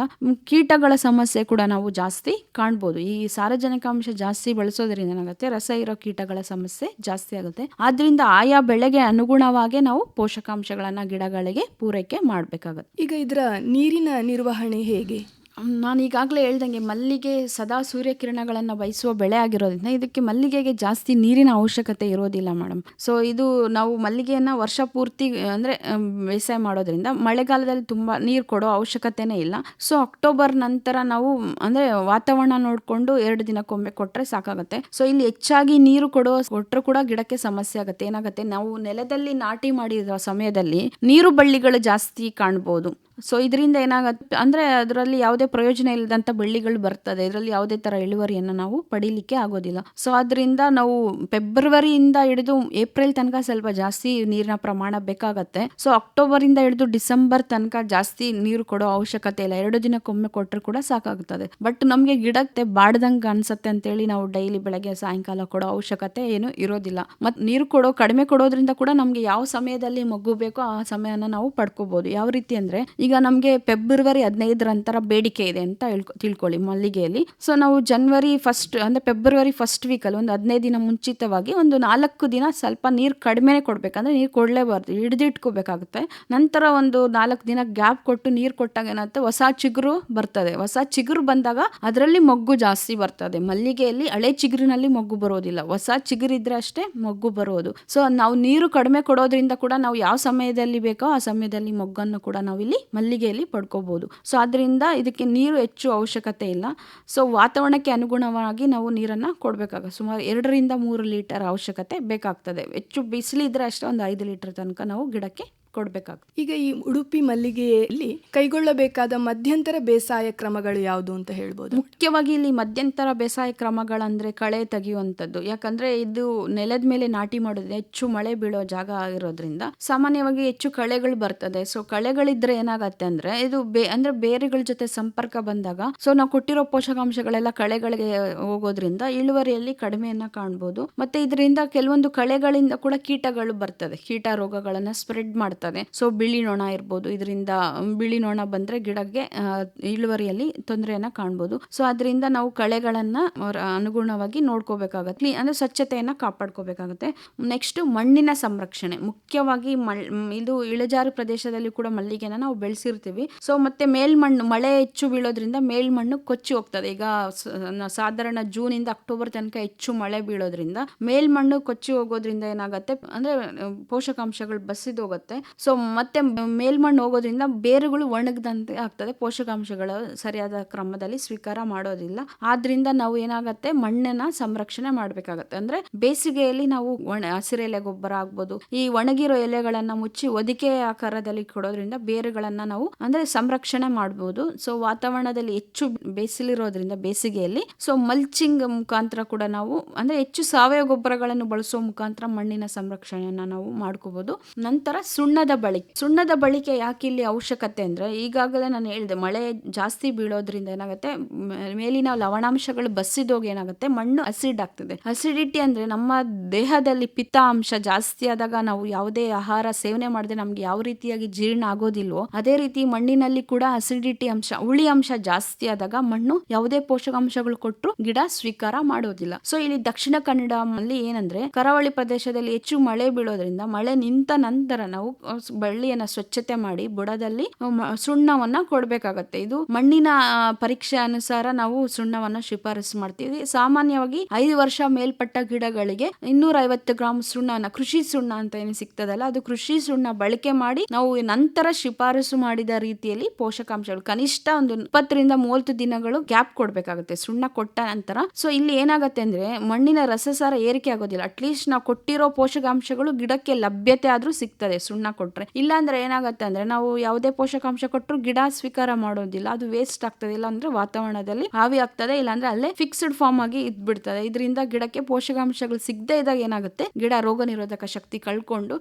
ಕೀಟಗಳ ಸಮಸ್ಯೆ ಕೂಡ ನಾವು ಜಾಸ್ತಿ ಕಾಣ್ಬೋದು. ಈ ಸಾರಜನಕಾಂಶ ಜಾಸ್ತಿ ಬಳಸೋದ್ರಿಂದ ಏನಾಗುತ್ತೆ, ರಸ ಇರೋ ಕೀಟಗಳ ಸಮಸ್ಯೆ ಜಾಸ್ತಿ ಆಗುತ್ತೆ. ಆದ್ರಿಂದ ಆಯಾ ಬೆಳೆಗೆ ಅನುಗುಣವಾಗಿ ನಾವು ಪೋಷಕಾಂಶಗಳನ್ನ ಗಿಡಗಳಿಗೆ ಪೂರೈಕೆ ಮಾಡಬೇಕಾಗುತ್ತೆ. ಈಗ ಇದರ ನೀರಿನ ನಿರ್ವಹಣೆ ಹೇಗೆ? ನಾನು ಈಗಾಗಲೇ ಹೇಳ್ದಂಗೆ ಮಲ್ಲಿಗೆ ಸದಾ ಸೂರ್ಯಕಿರಣಗಳನ್ನು ಬಯಸುವ ಬೆಳೆ ಆಗಿರೋದ್ರಿಂದ ಇದಕ್ಕೆ ಮಲ್ಲಿಗೆಗೆ ಜಾಸ್ತಿ ನೀರಿನ ಅವಶ್ಯಕತೆ ಇರೋದಿಲ್ಲ ಮೇಡಮ್. ಸೊ ಇದು ನಾವು ಮಲ್ಲಿಗೆಯನ್ನು ವರ್ಷ ಪೂರ್ತಿ ಅಂದರೆ ಬೇಸಾಯ ಮಾಡೋದ್ರಿಂದ ಮಳೆಗಾಲದಲ್ಲಿ ತುಂಬ ನೀರು ಕೊಡೋ ಅವಶ್ಯಕತೆನೇ ಇಲ್ಲ. ಸೊ ಅಕ್ಟೋಬರ್ ನಂತರ ನಾವು ಅಂದರೆ ವಾತಾವರಣ ನೋಡಿಕೊಂಡು 2 ದಿನಕ್ಕೊಮ್ಮೆ ಕೊಟ್ಟರೆ ಸಾಕಾಗುತ್ತೆ. ಸೊ ಇಲ್ಲಿ ಹೆಚ್ಚಾಗಿ ನೀರು ಕೊಟ್ಟರು ಕೂಡ ಗಿಡಕ್ಕೆ ಸಮಸ್ಯೆ ಆಗುತ್ತೆ. ಏನಾಗುತ್ತೆ, ನಾವು ನೆಲದಲ್ಲಿ ನಾಟಿ ಮಾಡಿರೋ ಸಮಯದಲ್ಲಿ ನೀರು ಬಳ್ಳಿಗಳು ಜಾಸ್ತಿ ಕಾಣ್ಬೋದು. ಸೊ ಇದರಿಂದ ಏನಾಗುತ್ತೆ ಅಂದರೆ ಅದರಲ್ಲಿ ಯಾವುದೇ ಪ್ರಯೋಜನ ಇಲ್ಲದಂಥ ಬಳ್ಳಿಗಳು ಬರ್ತದೆ, ಇದರಲ್ಲಿ ಯಾವುದೇ ಥರ ಇಳುವರಿಯನ್ನು ನಾವು ಪಡೀಲಿಕ್ಕೆ ಆಗೋದಿಲ್ಲ. ಸೊ ಅದರಿಂದ ನಾವು ಫೆಬ್ರವರಿಯಿಂದ ಹಿಡಿದು ಏಪ್ರಿಲ್ ತನಕ ಸ್ವಲ್ಪ ಜಾಸ್ತಿ ನೀರಿನ ಪ್ರಮಾಣ ಬೇಕಾಗತ್ತೆ. ಸೊ ಅಕ್ಟೋಬರಿಂದ ಹಿಡಿದು ಡಿಸೆಂಬರ್ ತನಕ ಜಾಸ್ತಿ ನೀರು ಕೊಡೋ ಅವಶ್ಯಕತೆ ಇಲ್ಲ, 2 ದಿನಕ್ಕೊಮ್ಮೆ ಕೊಟ್ಟರು ಕೂಡ ಸಾಕಾಗುತ್ತದೆ. ಬಟ್ ನಮಗೆ ಗಿಡಕ್ಕೆ ಬಾಡ್ದಂಗೆ ಅನ್ಸುತ್ತೆ ಅಂತೇಳಿ ನಾವು ಡೈಲಿ ಬೆಳಗ್ಗೆ ಸಾಯಂಕಾಲ ಕೊಡೋ ಅವಶ್ಯಕತೆ ಏನು ಇರೋದಿಲ್ಲ. ಮತ್ತು ನೀರು ಕಡಿಮೆ ಕೊಡೋದ್ರಿಂದ ಕೂಡ ನಮಗೆ ಯಾವ ಸಮಯದಲ್ಲಿ ಮೊಗ್ಗು ಬೇಕೋ ಆ ಸಮಯನ ನಾವು ಪಡ್ಕೋಬಹುದು. ಯಾವ ರೀತಿ ಅಂದರೆ, ಈಗ ನಮಗೆ ಫೆಬ್ರವರಿ 15 ನಂತರ ಬೇಡಿಕೆ ಇದೆ ಅಂತ ತಿಳ್ಕೊಳ್ಳಿ ಮಲ್ಲಿಗೆಯಲ್ಲಿ. ಸೊ ನಾವು ಜನವರಿ 1 ಅಂದರೆ ಫೆಬ್ರವರಿ 1 ವೀಕಲ್ಲಿ ಒಂದು 15 ದಿನ ಮುಂಚಿತವಾಗಿ ಒಂದು 4 ದಿನ ಸ್ವಲ್ಪ ನೀರು ಕಡಿಮೆನೇ ಕೊಡಬೇಕಂದ್ರೆ ನೀರು ಕೊಡಲೇಬಾರ್ದು, ಹಿಡಿದಿಟ್ಕೋಬೇಕಾಗುತ್ತೆ. ನಂತರ ಒಂದು 4 ದಿನ ಗ್ಯಾಪ್ ಕೊಟ್ಟು ನೀರು ಕೊಟ್ಟಾಗ ಏನಾಗುತ್ತೆ, ಹೊಸ ಚಿಗುರು ಬರ್ತದೆ. ಹೊಸ ಚಿಗುರು ಬಂದಾಗ ಅದರಲ್ಲಿ ಮೊಗ್ಗು ಜಾಸ್ತಿ ಬರ್ತದೆ. ಮಲ್ಲಿಗೆಯಲ್ಲಿ ಹಳೆ ಚಿಗುರಿನಲ್ಲಿ ಮೊಗ್ಗು ಬರೋದಿಲ್ಲ, ಹೊಸ ಚಿಗುರಿದ್ರೆ ಅಷ್ಟೇ ಮೊಗ್ಗು ಬರೋದು. ಸೊ ನಾವು ನೀರು ಕಡಿಮೆ ಕೊಡೋದ್ರಿಂದ ಕೂಡ ನಾವು ಯಾವ ಸಮಯದಲ್ಲಿ ಬೇಕೋ ಆ ಸಮಯದಲ್ಲಿ ಮೊಗ್ಗನ್ನು ಕೂಡ ನಾವಿಲ್ಲಿ ಮಲ್ಲಿಗೆಯಲ್ಲಿ ಪಡ್ಕೋಬಹುದು. ಸೊ ಅದರಿಂದ ಇದಕ್ಕೆ ನೀರು ಹೆಚ್ಚು ಅವಶ್ಯಕತೆ ಇಲ್ಲ. ಸೊ ವಾತಾವರಣಕ್ಕೆ ಅನುಗುಣವಾಗಿ ನಾವು ನೀರನ್ನು ಕೊಡಬೇಕಾಗುತ್ತೆ. ಸುಮಾರು 2 ರಿಂದ 3 ಲೀಟರ್ ಅವಶ್ಯಕತೆ ಬೇಕಾಗ್ತದೆ. ಹೆಚ್ಚು ಬಿಸಿಲಿದ್ರೆ ಅಷ್ಟೇ ಒಂದು 5 ಲೀಟರ್ ತನಕ ನಾವು ಗಿಡಕ್ಕೆ ಕೊಡಬೇಕಾಗುತ್ತೆ. ಈಗ ಈ ಉಡುಪಿ ಮಲ್ಲಿಗೆಯಲ್ಲಿ ಕೈಗೊಳ್ಳಬೇಕಾದ ಮಧ್ಯಂತರ ಬೇಸಾಯ ಕ್ರಮಗಳು ಯಾವುದು ಅಂತ ಹೇಳ್ಬೋದು? ಮುಖ್ಯವಾಗಿ ಇಲ್ಲಿ ಮಧ್ಯಂತರ ಬೇಸಾಯ ಕ್ರಮಗಳಂದ್ರೆ ಕಳೆ ತೆಗೆಯುವಂಥದ್ದು. ಯಾಕಂದ್ರೆ ಇದು ನೆಲದ ಮೇಲೆ ನಾಟಿ ಮಾಡೋದು, ಹೆಚ್ಚು ಮಳೆ ಬೀಳೋ ಜಾಗ ಆಗಿರೋದ್ರಿಂದ ಸಾಮಾನ್ಯವಾಗಿ ಹೆಚ್ಚು ಕಳೆಗಳು ಬರ್ತದೆ. ಸೊ ಕಳೆಗಳಿದ್ರೆ ಏನಾಗತ್ತೆ ಅಂದ್ರೆ ಇದು ಅಂದ್ರೆ ಬೇರುಗಳ ಜೊತೆ ಸಂಪರ್ಕ ಬಂದಾಗ ಸೊ ನಾವು ಕೊಟ್ಟಿರೋ ಪೋಷಕಾಂಶಗಳೆಲ್ಲ ಕಳೆಗಳಿಗೆ ಹೋಗೋದ್ರಿಂದ ಇಳುವರಿಯಲ್ಲಿ ಕಡಿಮೆಯನ್ನ ಕಾಣ್ಬೋದು. ಮತ್ತೆ ಇದರಿಂದ ಕೆಲವೊಂದು ಕಳೆಗಳಿಂದ ಕೂಡ ಕೀಟಗಳು ಬರ್ತದೆ, ಕೀಟ ರೋಗಗಳನ್ನ ಸ್ಪ್ರೆಡ್ ಮಾಡ್ತದೆ. ಸೊ ಬಿಳಿ ನೊಣ ಇರ್ಬೋದು, ಇದರಿಂದ ಬಿಳಿ ನೊಣ ಬಂದ್ರೆ ಗಿಡಕ್ಕೆ ಇಳುವರಿಯಲ್ಲಿ ತೊಂದರೆಯನ್ನ ಕಾಣ್ಬೋದು. ಸೊ ಅದರಿಂದ ನಾವು ಕಳೆಗಳನ್ನ ಅನುಗುಣವಾಗಿ ನೋಡ್ಕೋಬೇಕಾಗತ್ತೆ, ಅಂದ್ರೆ ಸ್ವಚ್ಛತೆಯನ್ನ ಕಾಪಾಡ್ಕೋಬೇಕಾಗುತ್ತೆ. ನೆಕ್ಸ್ಟ್ ಮಣ್ಣಿನ ಸಂರಕ್ಷಣೆ, ಮುಖ್ಯವಾಗಿ ಇದು ಇಳಿಜಾರು ಪ್ರದೇಶದಲ್ಲಿ ಕೂಡ ಮಲ್ಲಿಗೆನ ನಾವು ಬೆಳೆಸಿರ್ತೀವಿ. ಸೊ ಮತ್ತೆ ಮೇಲ್ಮಣ್ಣು ಮಳೆ ಹೆಚ್ಚು ಬೀಳೋದ್ರಿಂದ ಮೇಲ್ಮಣ್ಣು ಕೊಚ್ಚಿ ಹೋಗ್ತದೆ. ಈಗ ಸಾಧಾರಣ ಜೂನ್ ಇಂದ ಅಕ್ಟೋಬರ್ ತನಕ ಹೆಚ್ಚು ಮಳೆ ಬೀಳೋದ್ರಿಂದ ಮೇಲ್ಮಣ್ಣು ಕೊಚ್ಚಿ ಹೋಗೋದ್ರಿಂದ ಏನಾಗುತ್ತೆ ಅಂದ್ರೆ ಪೋಷಕಾಂಶಗಳು ಬಸಿದು ಹೋಗುತ್ತೆ. ಸೊ ಮತ್ತೆ ಮೇಲ್ಮಣ್ಣು ಹೋಗೋದ್ರಿಂದ ಬೇರುಗಳು ಒಣಗದಂತೆ ಆಗ್ತದೆ, ಪೋಷಕಾಂಶಗಳು ಸರಿಯಾದ ಕ್ರಮದಲ್ಲಿ ಸ್ವೀಕಾರ ಮಾಡೋದಿಲ್ಲ. ಆದ್ರಿಂದ ನಾವು ಏನಾಗತ್ತೆ, ಮಣ್ಣನ್ನ ಸಂರಕ್ಷಣೆ ಮಾಡ್ಬೇಕಾಗತ್ತೆ. ಅಂದ್ರೆ ಬೇಸಿಗೆಯಲ್ಲಿ ನಾವು ಹಸಿರೆಲೆ ಗೊಬ್ಬರ ಆಗ್ಬೋದು, ಈ ಒಣಗಿರೋ ಎಲೆಗಳನ್ನ ಮುಚ್ಚಿ ಹೊದಿಕೆ ಆಕಾರದಲ್ಲಿ ಕೊಡೋದ್ರಿಂದ ಬೇರುಗಳನ್ನ ನಾವು ಅಂದ್ರೆ ಸಂರಕ್ಷಣೆ ಮಾಡಬಹುದು. ಸೊ ವಾತಾವರಣದಲ್ಲಿ ಹೆಚ್ಚು ಬೇಸಿಲಿರೋದ್ರಿಂದ ಬೇಸಿಗೆಯಲ್ಲಿ ಸೊ ಮಲ್ಚಿಂಗ್ ಮುಖಾಂತರ ಕೂಡ ನಾವು ಅಂದ್ರೆ ಹೆಚ್ಚು ಸಾವಯವ ಗೊಬ್ಬರಗಳನ್ನು ಬಳಸೋ ಮುಖಾಂತರ ಮಣ್ಣಿನ ಸಂರಕ್ಷಣೆಯನ್ನ ನಾವು ಮಾಡ್ಕೋಬಹುದು. ನಂತರ ಸುಣ್ಣದ ಬಳಕೆ ಯಾಕೆ ಇಲ್ಲಿ ಅವಶ್ಯಕತೆ ಅಂದ್ರೆ, ಈಗಾಗಲೇ ನಾನು ಹೇಳಿದೆ, ಮಳೆ ಜಾಸ್ತಿ ಬೀಳೋದ್ರಿಂದ ಏನಾಗುತ್ತೆ, ಮೇಲಿನ ಲವಣಾಂಶಗಳು ಬಸಿದೋಗಿ ಏನಾಗುತ್ತೆ, ಮಣ್ಣು ಅಸಿಡ್ ಆಗ್ತದೆ. ಅಸಿಡಿಟಿ ಅಂದ್ರೆ ನಮ್ಮ ದೇಹದಲ್ಲಿ ಪಿತ್ತ ಅಂಶ ಜಾಸ್ತಿ ಆದಾಗ ನಾವು ಯಾವುದೇ ಆಹಾರ ಸೇವನೆ ಮಾಡದೆ ನಮ್ಗೆ ಯಾವ ರೀತಿಯಾಗಿ ಜೀರ್ಣ ಆಗೋದಿಲ್ವೋ, ಅದೇ ರೀತಿ ಮಣ್ಣಿನಲ್ಲಿ ಕೂಡ ಅಸಿಡಿಟಿ ಅಂಶ, ಹುಳಿ ಅಂಶ ಜಾಸ್ತಿ ಆದಾಗ ಮಣ್ಣು ಯಾವುದೇ ಪೋಷಕಾಂಶಗಳು ಕೊಟ್ಟರು ಗಿಡ ಸ್ವೀಕಾರ ಮಾಡೋದಿಲ್ಲ. ಸೊ ಇಲ್ಲಿ ದಕ್ಷಿಣ ಕನ್ನಡದಲ್ಲಿ ಏನಂದ್ರೆ, ಕರಾವಳಿ ಪ್ರದೇಶದಲ್ಲಿ ಹೆಚ್ಚು ಮಳೆ ಬೀಳೋದ್ರಿಂದ ಮಳೆ ನಿಂತ ನಂತರ ನಾವು ಬಳ್ಳಿಯನ್ನ ಸ್ವಚ್ಛತೆ ಮಾಡಿ ಬುಡದಲ್ಲಿ ಸುಣ್ಣವನ್ನ ಕೊಡ್ಬೇಕಾಗತ್ತೆ. ಇದು ಮಣ್ಣಿನ ಪರೀಕ್ಷೆ ಅನುಸಾರ ನಾವು ಸುಣ್ಣವನ್ನ ಶಿಫಾರಸು ಮಾಡ್ತೀವಿ. ಸಾಮಾನ್ಯವಾಗಿ 5 ವರ್ಷ ಮೇಲ್ಪಟ್ಟ ಗಿಡಗಳಿಗೆ 250 ಗ್ರಾಂ ಸುಣ್ಣನ, ಕೃಷಿ ಸುಣ್ಣ ಅಂತ ಏನು ಸಿಗ್ತದಲ್ಲ, ಅದು ಕೃಷಿ ಸುಣ್ಣ ಬಳಕೆ ಮಾಡಿ ನಾವು ನಂತರ ಶಿಫಾರಸು ಮಾಡಿದ ರೀತಿಯಲ್ಲಿ ಪೋಷಕಾಂಶಗಳು ಕನಿಷ್ಠ ಒಂದು 20-30 ದಿನಗಳು ಗ್ಯಾಪ್ ಕೊಡ್ಬೇಕಾಗುತ್ತೆ ಸುಣ್ಣ ಕೊಟ್ಟ ನಂತರ. ಸೊ ಇಲ್ಲಿ ಏನಾಗುತ್ತೆ ಅಂದ್ರೆ, ಮಣ್ಣಿನ ರಸಸಾರ ಏರಿಕೆ ಆಗೋದಿಲ್ಲ. ಅಟ್ಲೀಸ್ಟ್ ನಾವು ಕೊಟ್ಟಿರೋ ಪೋಷಕಾಂಶಗಳು ಗಿಡಕ್ಕೆ ಲಭ್ಯತೆ ಆದ್ರೂ ಸಿಗ್ತದೆ ಸುಣ್ಣ ಕೊಟ್ರೆ. ಇಲ್ಲಾಂದ್ರೆ ಏನಾಗುತ್ತೆ ಅಂದ್ರೆ, ನಾವು ಯಾವುದೇ ಪೋಷಕಾಂಶ ಕೊಟ್ಟರು ಗಿಡ ಸ್ವೀಕಾರ ಮಾಡೋದಿಲ್ಲ, ಅದು ವೇಸ್ಟ್ ಆಗ್ತದೆ. ಇಲ್ಲ ಅಂದ್ರೆ ವಾತಾವರಣದಲ್ಲಿ ಹಾವಿ ಆಗ್ತದೆ, ಇಲ್ಲಾಂದ್ರೆ ಅಲ್ಲೇ ಫಿಕ್ಸ್ಡ್ ಫಾರ್ಮ್ ಆಗಿ ಇದ್ಬಿಡ್ತದೆ. ಇದರಿಂದ ಗಿಡಕ್ಕೆ ಪೋಷಕಾಂಶಗಳು ಸಿಗದೆ ಇದ್ದಾಗ ಏನಾಗುತ್ತೆ, ಗಿಡ ರೋಗ ನಿರೋಧಕ ಶಕ್ತಿ ಕಳ್ಕೊಂಡು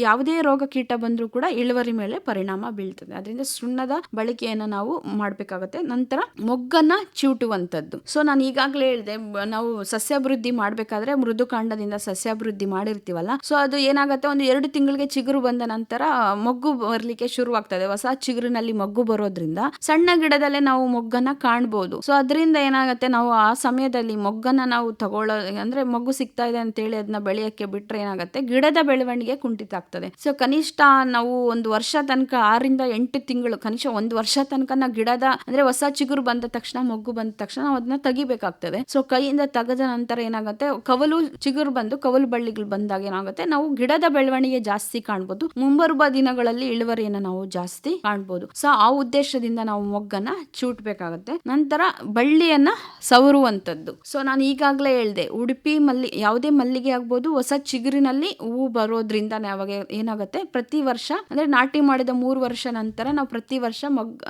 ಯಾವುದೇ ರೋಗ ಕೀಟ ಬಂದ್ರೂ ಕೂಡ ಇಳುವರಿ ಮೇಲೆ ಪರಿಣಾಮ ಬೀಳ್ತದೆ. ಅದರಿಂದ ಸುಣ್ಣದ ಬಳಕೆಯನ್ನು ನಾವು ಮಾಡ್ಬೇಕಾಗತ್ತೆ. ನಂತರ ಮೊಗ್ಗನ್ನ ಚಿವುಟುವಂತದ್ದು. ಸೊ ನಾನು ಈಗಾಗಲೇ ಹೇಳಿದೆ, ನಾವು ಸಸ್ಯಾಭಿವೃದ್ಧಿ ಮಾಡ್ಬೇಕಾದ್ರೆ ಮೃದುಕಾಂಡದಿಂದ ಸಸ್ಯಾಭಿವೃದ್ಧಿ ಮಾಡಿರ್ತೀವಲ್ಲ, ಸೊ ಅದು ಏನಾಗುತ್ತೆ, ಒಂದು 2 ತಿಂಗಳಿಗೆ ಚಿಗುರು ಬಂದ ನಂತರ ಮೊಗ್ಗು ಬರ್ಲಿಕ್ಕೆ ಶುರುವಾಗ್ತದೆ. ಹೊಸ ಚಿಗುರಿನಲ್ಲಿ ಮೊಗ್ಗು ಬರೋದ್ರಿಂದ ಸಣ್ಣ ಗಿಡದಲ್ಲೇ ನಾವು ಮೊಗ್ಗನ್ನ ಕಾಣ್ಬೋದು. ಸೊ ಅದರಿಂದ ಏನಾಗುತ್ತೆ, ನಾವು ಆ ಸಮಯದಲ್ಲಿ ಮೊಗ್ಗನ್ನ ನಾವು ತಗೊಳ್ಳೋ ಅಂದ್ರೆ ಮೊಗ್ಗು ಸಿಗ್ತಾ ಇದೆ ಅಂತೇಳಿ ಅದನ್ನ ಬೆಳೆಯಕ್ಕೆ ಬಿಟ್ರೆ ಏನಾಗುತ್ತೆ, ಗಿಡದ ಬೆಳವಣಿಗೆ ಕುಂಠಿತ ಆಗ್ತದೆ. ಸೊ ಕನಿಷ್ಠ ನಾವು 1 ವರ್ಷ ತನಕ 6-8 ತಿಂಗಳು, ಕನಿಷ್ಠ 1 ವರ್ಷ ತನಕ ನಾವು ಗಿಡದ ಅಂದ್ರೆ ಹೊಸ ಚಿಗುರು ಬಂದ ತಕ್ಷಣ, ಮೊಗ್ಗು ಬಂದ ತಕ್ಷಣ ನಾವು ಅದನ್ನ ತೆಗಿಬೇಕಾಗ್ತದೆ. ಸೊ ಕೈಯಿಂದ ತೆಗೆದ ನಂತರ ಏನಾಗುತ್ತೆ, ಕವಲು ಚಿಗುರು ಬಂದು ಕವಲು ಬಳ್ಳಿಗಳು ಬಂದಾಗ ಏನಾಗುತ್ತೆ, ನಾವು ಗಿಡದ ಬೆಳವಣಿಗೆ ಜಾಸ್ತಿ ಕಾಣ್ಬೋದು. ಮುಂಬರುವ ದಿನಗಳಲ್ಲಿ ಇಳುವರಿಯನ್ನು ನಾವು ಜಾಸ್ತಿ ಕಾಣ್ಬೋದು. ಸೊ ಆ ಉದ್ದೇಶದಿಂದ ನಾವು ಮೊಗ್ಗನ್ನ ಚೂಟ್ಬೇಕಾಗತ್ತೆ. ನಂತರ ಬಳ್ಳಿಯನ್ನ ಸವರುವಂತದ್ದು. ಸೊ ನಾನು ಈಗಾಗಲೇ ಹೇಳಿದೆ, ಉಡುಪಿ ಯಾವುದೇ ಮಲ್ಲಿಗೆ ಆಗ್ಬೋದು, ಹೊಸ ಚಿಗುರಿನಲ್ಲಿ ಹೂವು ಬರೋದ್ರಿಂದ ನಾವಾಗ ಏನಾಗುತ್ತೆ, ಪ್ರತಿ ವರ್ಷ ಅಂದ್ರೆ ನಾಟಿ ಮಾಡಿದ 3 ವರ್ಷ ನಂತರ ನಾವು ಪ್ರತಿ ವರ್ಷ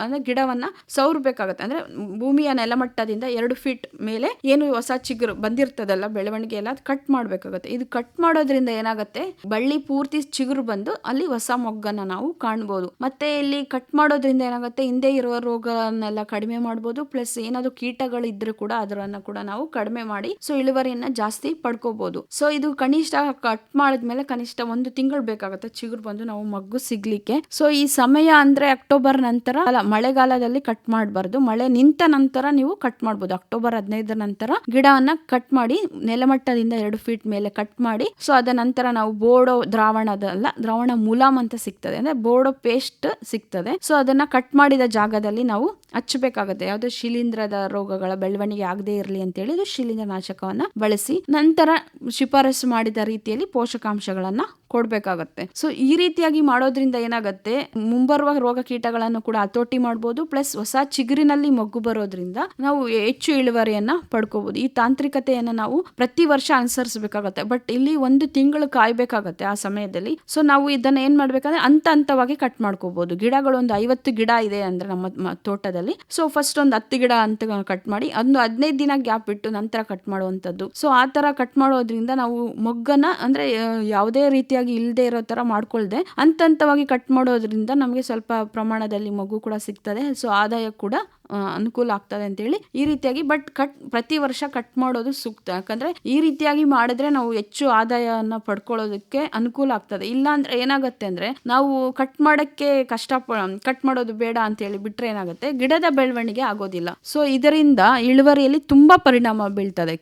ಅಂದ್ರೆ ಗಿಡವನ್ನ ಸವರ್ಬೇಕಾಗತ್ತೆ. ಅಂದ್ರೆ ಭೂಮಿಯ ನೆಲಮಟ್ಟದಿಂದ 2 ಫೀಟ್ ಮೇಲೆ ಏನು ಹೊಸ ಚಿಗುರು ಬಂದಿರ್ತದಲ್ಲ, ಬೆಳವಣಿಗೆ ಎಲ್ಲ ಕಟ್ ಮಾಡ್ಬೇಕಾಗತ್ತೆ. ಇದು ಕಟ್ ಮಾಡೋದ್ರಿಂದ ಏನಾಗುತ್ತೆ, ಬಳ್ಳಿ ಪೂರ್ತಿ ಚಿಗುರು ಬಂದು ಅಲ್ಲಿ ಹೊಸ ಮೊಗ್ಗನ್ನ ನಾವು ಕಾಣ್ಬೋದು. ಮತ್ತೆ ಇಲ್ಲಿ ಕಟ್ ಮಾಡೋದ್ರಿಂದ ಏನಾಗುತ್ತೆ, ಹಿಂದೆ ಇರುವ ರೋಗನೆಲ್ಲ ಕಡಿಮೆ ಮಾಡ್ಬೋದು. ಪ್ಲಸ್ ಏನಾದ್ರು ಕೀಟಗಳು ಇದ್ರೆ ಕೂಡ ಅದರನ್ನ ಕೂಡ ನಾವು ಕಡಿಮೆ ಮಾಡಿ ಸೊ ಇಳುವರಿಯನ್ನ ಜಾಸ್ತಿ ಪಡ್ಕೋಬಹುದು. ಸೊ ಇದು ಕನಿಷ್ಠ ಕಟ್ ಮಾಡಿದ್ಮೇಲೆ ಕನಿಷ್ಠ 1 ತಿಂಗಳು ಬೇಕಾಗುತ್ತೆ ಚಿಗುರು ಬಂದು ನಾವು ಮಗ್ಗು ಸಿಗ್ಲಿಕ್ಕೆ. ಸೊ ಈ ಸಮಯ ಅಂದ್ರೆ ಅಕ್ಟೋಬರ್ ನಂತರ ಅಲ್ಲ, ಮಳೆಗಾಲದಲ್ಲಿ ಕಟ್ ಮಾಡಬಾರ್ದು. ಮಳೆ ನಿಂತ ನಂತರ ನೀವು ಕಟ್ ಮಾಡ್ಬೋದು. ಅಕ್ಟೋಬರ್ 15 ನಂತರ ಗಿಡವನ್ನ ಕಟ್ ಮಾಡಿ ನೆಲಮಟ್ಟದಿಂದ 2 ಫೀಟ್ ಮೇಲೆ ಕಟ್ ಮಾಡಿ, ಸೊ ಅದ ನಂತರ ನಾವು ಬೋಡೋ ದ್ರಾವಣ ಮುಲಾಮ್ ಅಂತ ಸಿಗ್ತದೆ, ಅಂದ್ರೆ ಬೋಡೋ ಪೇಸ್ಟ್ ಸಿಗ್ತದೆ. ಸೊ ಅದನ್ನ ಕಟ್ ಮಾಡಿದ ಜಾಗದಲ್ಲಿ ನಾವು ಹಚ್ಚಬೇಕಾಗುತ್ತೆ. ಯಾವ್ದು ಶಿಲೀಂಧ್ರದ ರೋಗಗಳ ಬೆಳವಣಿಗೆ ಆಗದೆ ಇರಲಿ ಅಂತೇಳಿ ಇದು ಶಿಲೀಂಧ್ರ ನಾಶಕವನ್ನ ಬಳಸಿ ನಂತರ ಶಿಫಾರಸು ಮಾಡಿದ ರೀತಿಯಲ್ಲಿ ಪೋಷಕಾಂಶಗಳನ್ನ ಕೊಡ್ಬೇಕಾಗತ್ತೆ. ಸೊ ಈ ರೀತಿಯಾಗಿ ಮಾಡೋದ್ರಿಂದ ಏನಾಗುತ್ತೆ, ಮುಂಬರುವ ರೋಗ ಕೀಟಗಳನ್ನು ಕೂಡ ಹತೋಟಿ ಮಾಡ್ಬೋದು. ಪ್ಲಸ್ ಹೊಸ ಚಿಗುರಿನಲ್ಲಿ ಮೊಗ್ಗು ಬರೋದ್ರಿಂದ ನಾವು ಹೆಚ್ಚು ಇಳುವರಿಯನ್ನ ಪಡ್ಕೋಬಹುದು. ಈ ತಾಂತ್ರಿಕತೆಯನ್ನ ನಾವು ಪ್ರತಿ ವರ್ಷ ಅನುಸರಿಸಬೇಕಾಗತ್ತೆ. ಬಟ್ ಇಲ್ಲಿ 1 ತಿಂಗಳು ಕಾಯ್ಬೇಕಾಗತ್ತೆ ಆ ಸಮಯದಲ್ಲಿ. ಸೊ ನಾವು ಇದನ್ನ ಏನ್ ಮಾಡ್ಬೇಕಂದ್ರೆ ಹಂತವಾಗಿ ಕಟ್ ಮಾಡ್ಕೋಬಹುದು. ಗಿಡಗಳು ಒಂದು 50 ಗಿಡ ಇದೆ ಅಂದ್ರೆ ನಮ್ಮ ತೋಟದಲ್ಲಿ, ಸೊ ಫಸ್ಟ್ ಒಂದು 10 ಗಿಡ ಅಂತ ಕಟ್ ಮಾಡಿ ಒಂದು 15 ದಿನ ಗ್ಯಾಪ್ ಬಿಟ್ಟು ನಂತರ ಕಟ್ ಮಾಡುವಂತದ್ದು. ಸೊ ಆ ತರ ಕಟ್ ಮಾಡೋದ್ರಿಂದ ನಾವು ಮೊಗ್ಗನ್ನ ಅಂದ್ರೆ ಯಾವುದೇ ರೀತಿಯಾಗಿ ಇಲ್ಲದೆ ಇರೋ ತರ ಮಾಡ್ಕೊಳ್ದೆ ಹಂತವಾಗಿ ಕಟ್ ಮಾಡೋದ್ರಿಂದ ನಮಗೆ ಸ್ವಲ್ಪ ಪ್ರಮಾಣದಲ್ಲಿ ಮಗು ಕೂಡ ಸಿಗ್ತದೆ. ಸೊ ಆದಾಯ ಕೂಡ ಅನುಕೂಲ ಆಗ್ತದೆ ಅಂತೇಳಿ ಈ ರೀತಿಯಾಗಿ. ಬಟ್ ಪ್ರತಿ ವರ್ಷ ಕಟ್ ಮಾಡೋದು ಸೂಕ್ತ. ಯಾಕಂದ್ರೆ ಈ ರೀತಿಯಾಗಿ ಮಾಡಿದ್ರೆ ನಾವು ಹೆಚ್ಚು ಆದಾಯನ ಪಡ್ಕೊಳ್ಳೋದಕ್ಕೆ ಅನುಕೂಲ ಆಗ್ತದೆ. ಇಲ್ಲ ಅಂದ್ರೆ ಏನಾಗುತ್ತೆ ಅಂದ್ರೆ, ನಾವು ಕಟ್ ಮಾಡಕ್ಕೆ ಕಟ್ ಮಾಡೋದು ಬೇಡ ಅಂತ ಹೇಳಿ ಬಿಟ್ರೆ ಏನಾಗುತ್ತೆ, ಗಿಡದ ಬೆಳವಣಿಗೆ ಆಗೋದಿಲ್ಲ. ಸೊ ಇದರಿಂದ ಇಳುವರಿಯಲ್ಲಿ ತುಂಬಾ ಪರಿಣಾಮ ಬೀಳ್ತದೆ.